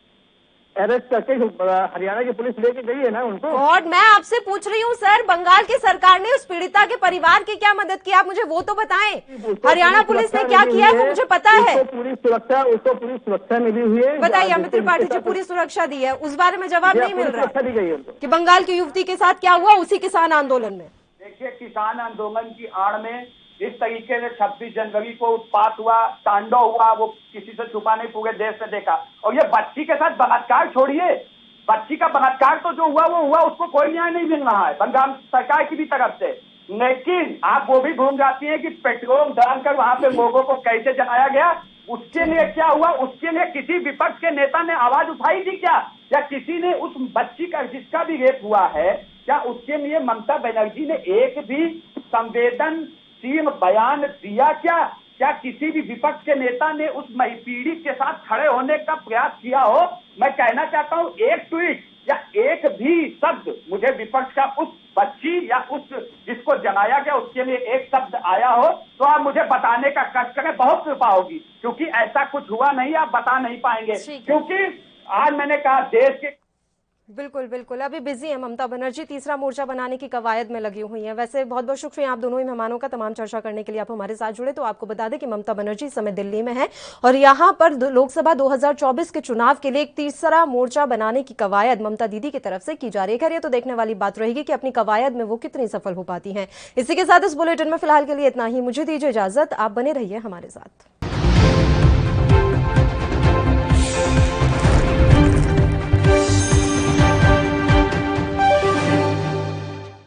Speaker 9: अरेस्ट करके हरियाणा की पुलिस लेके गई है ना उनको।
Speaker 1: और मैं आपसे पूछ रही हूँ सर, बंगाल की सरकार ने उस पीड़िता के परिवार की क्या मदद की, आप मुझे वो तो बताएं। हरियाणा पुलिस ने क्या किया है वो मुझे पता है।
Speaker 9: उसको पूरी सुरक्षा मिली हुई है।
Speaker 1: बताइए अमित त्रिपाठी जी, पूरी सुरक्षा दी है, उस बारे में जवाब नहीं मिल रहा कि बंगाल की युवती के साथ क्या हुआ उसी किसान आंदोलन में।
Speaker 8: देखिए, किसान आंदोलन की आड़ में इस तरीके से 26 जनवरी को उत्पात हुआ, तांडव हुआ, वो किसी से छुपा नहीं, पूरे देश ने देखा। और ये बच्ची के साथ बलात्कार छोड़िए, बच्ची का बलात्कार तो जो हुआ वो हुआ, उसको कोई न्याय नहीं मिल रहा है बंगाल सरकार की भी तरफ से। लेकिन आप वो भी भूल जाती है कि पेट्रोल डालकर वहां पे लोगों को कैसे जलाया गया, उसके लिए क्या हुआ, उसके लिए किसी विपक्ष के नेता ने आवाज उठाई थी क्या? या किसी ने उस बच्ची का जिसका भी रेप हुआ है, क्या उसके लिए ममता बनर्जी ने एक भी संवेदनशील बयान दिया? क्या किसी भी विपक्ष के नेता ने उस पीड़ित के साथ खड़े होने का प्रयास किया हो? मैं कहना चाहता हूं, एक ट्वीट या एक भी शब्द मुझे विपक्ष का उस बच्ची या उस जिसको जलाया गया उसके लिए एक शब्द आया हो तो आप मुझे बताने का कष्ट करें, बहुत कृपा होगी, क्योंकि ऐसा कुछ हुआ नहीं, आप बता नहीं पाएंगे। क्योंकि आज मैंने कहा देश के
Speaker 1: बिल्कुल बिल्कुल, अभी बिजी है ममता बनर्जी, तीसरा मोर्चा बनाने की कवायद में लगी हुई हैं। वैसे बहुत बहुत शुक्रिया आप दोनों ही मेहमानों का तमाम चर्चा करने के लिए आप हमारे साथ जुड़े। तो आपको बता दें कि ममता बनर्जी इस समय दिल्ली में है और यहाँ पर लोकसभा 2024 के चुनाव के लिए एक तीसरा मोर्चा बनाने की कवायद ममता दीदी की तरफ से की जा रही है। ये तो देखने वाली बात रहेगी कि अपनी कवायद में वो कितनी सफल हो पाती हैं। इसी के साथ इस बुलेटिन में फिलहाल के लिए इतना ही, मुझे दीजिए इजाजत, आप बने रहिए हमारे साथ।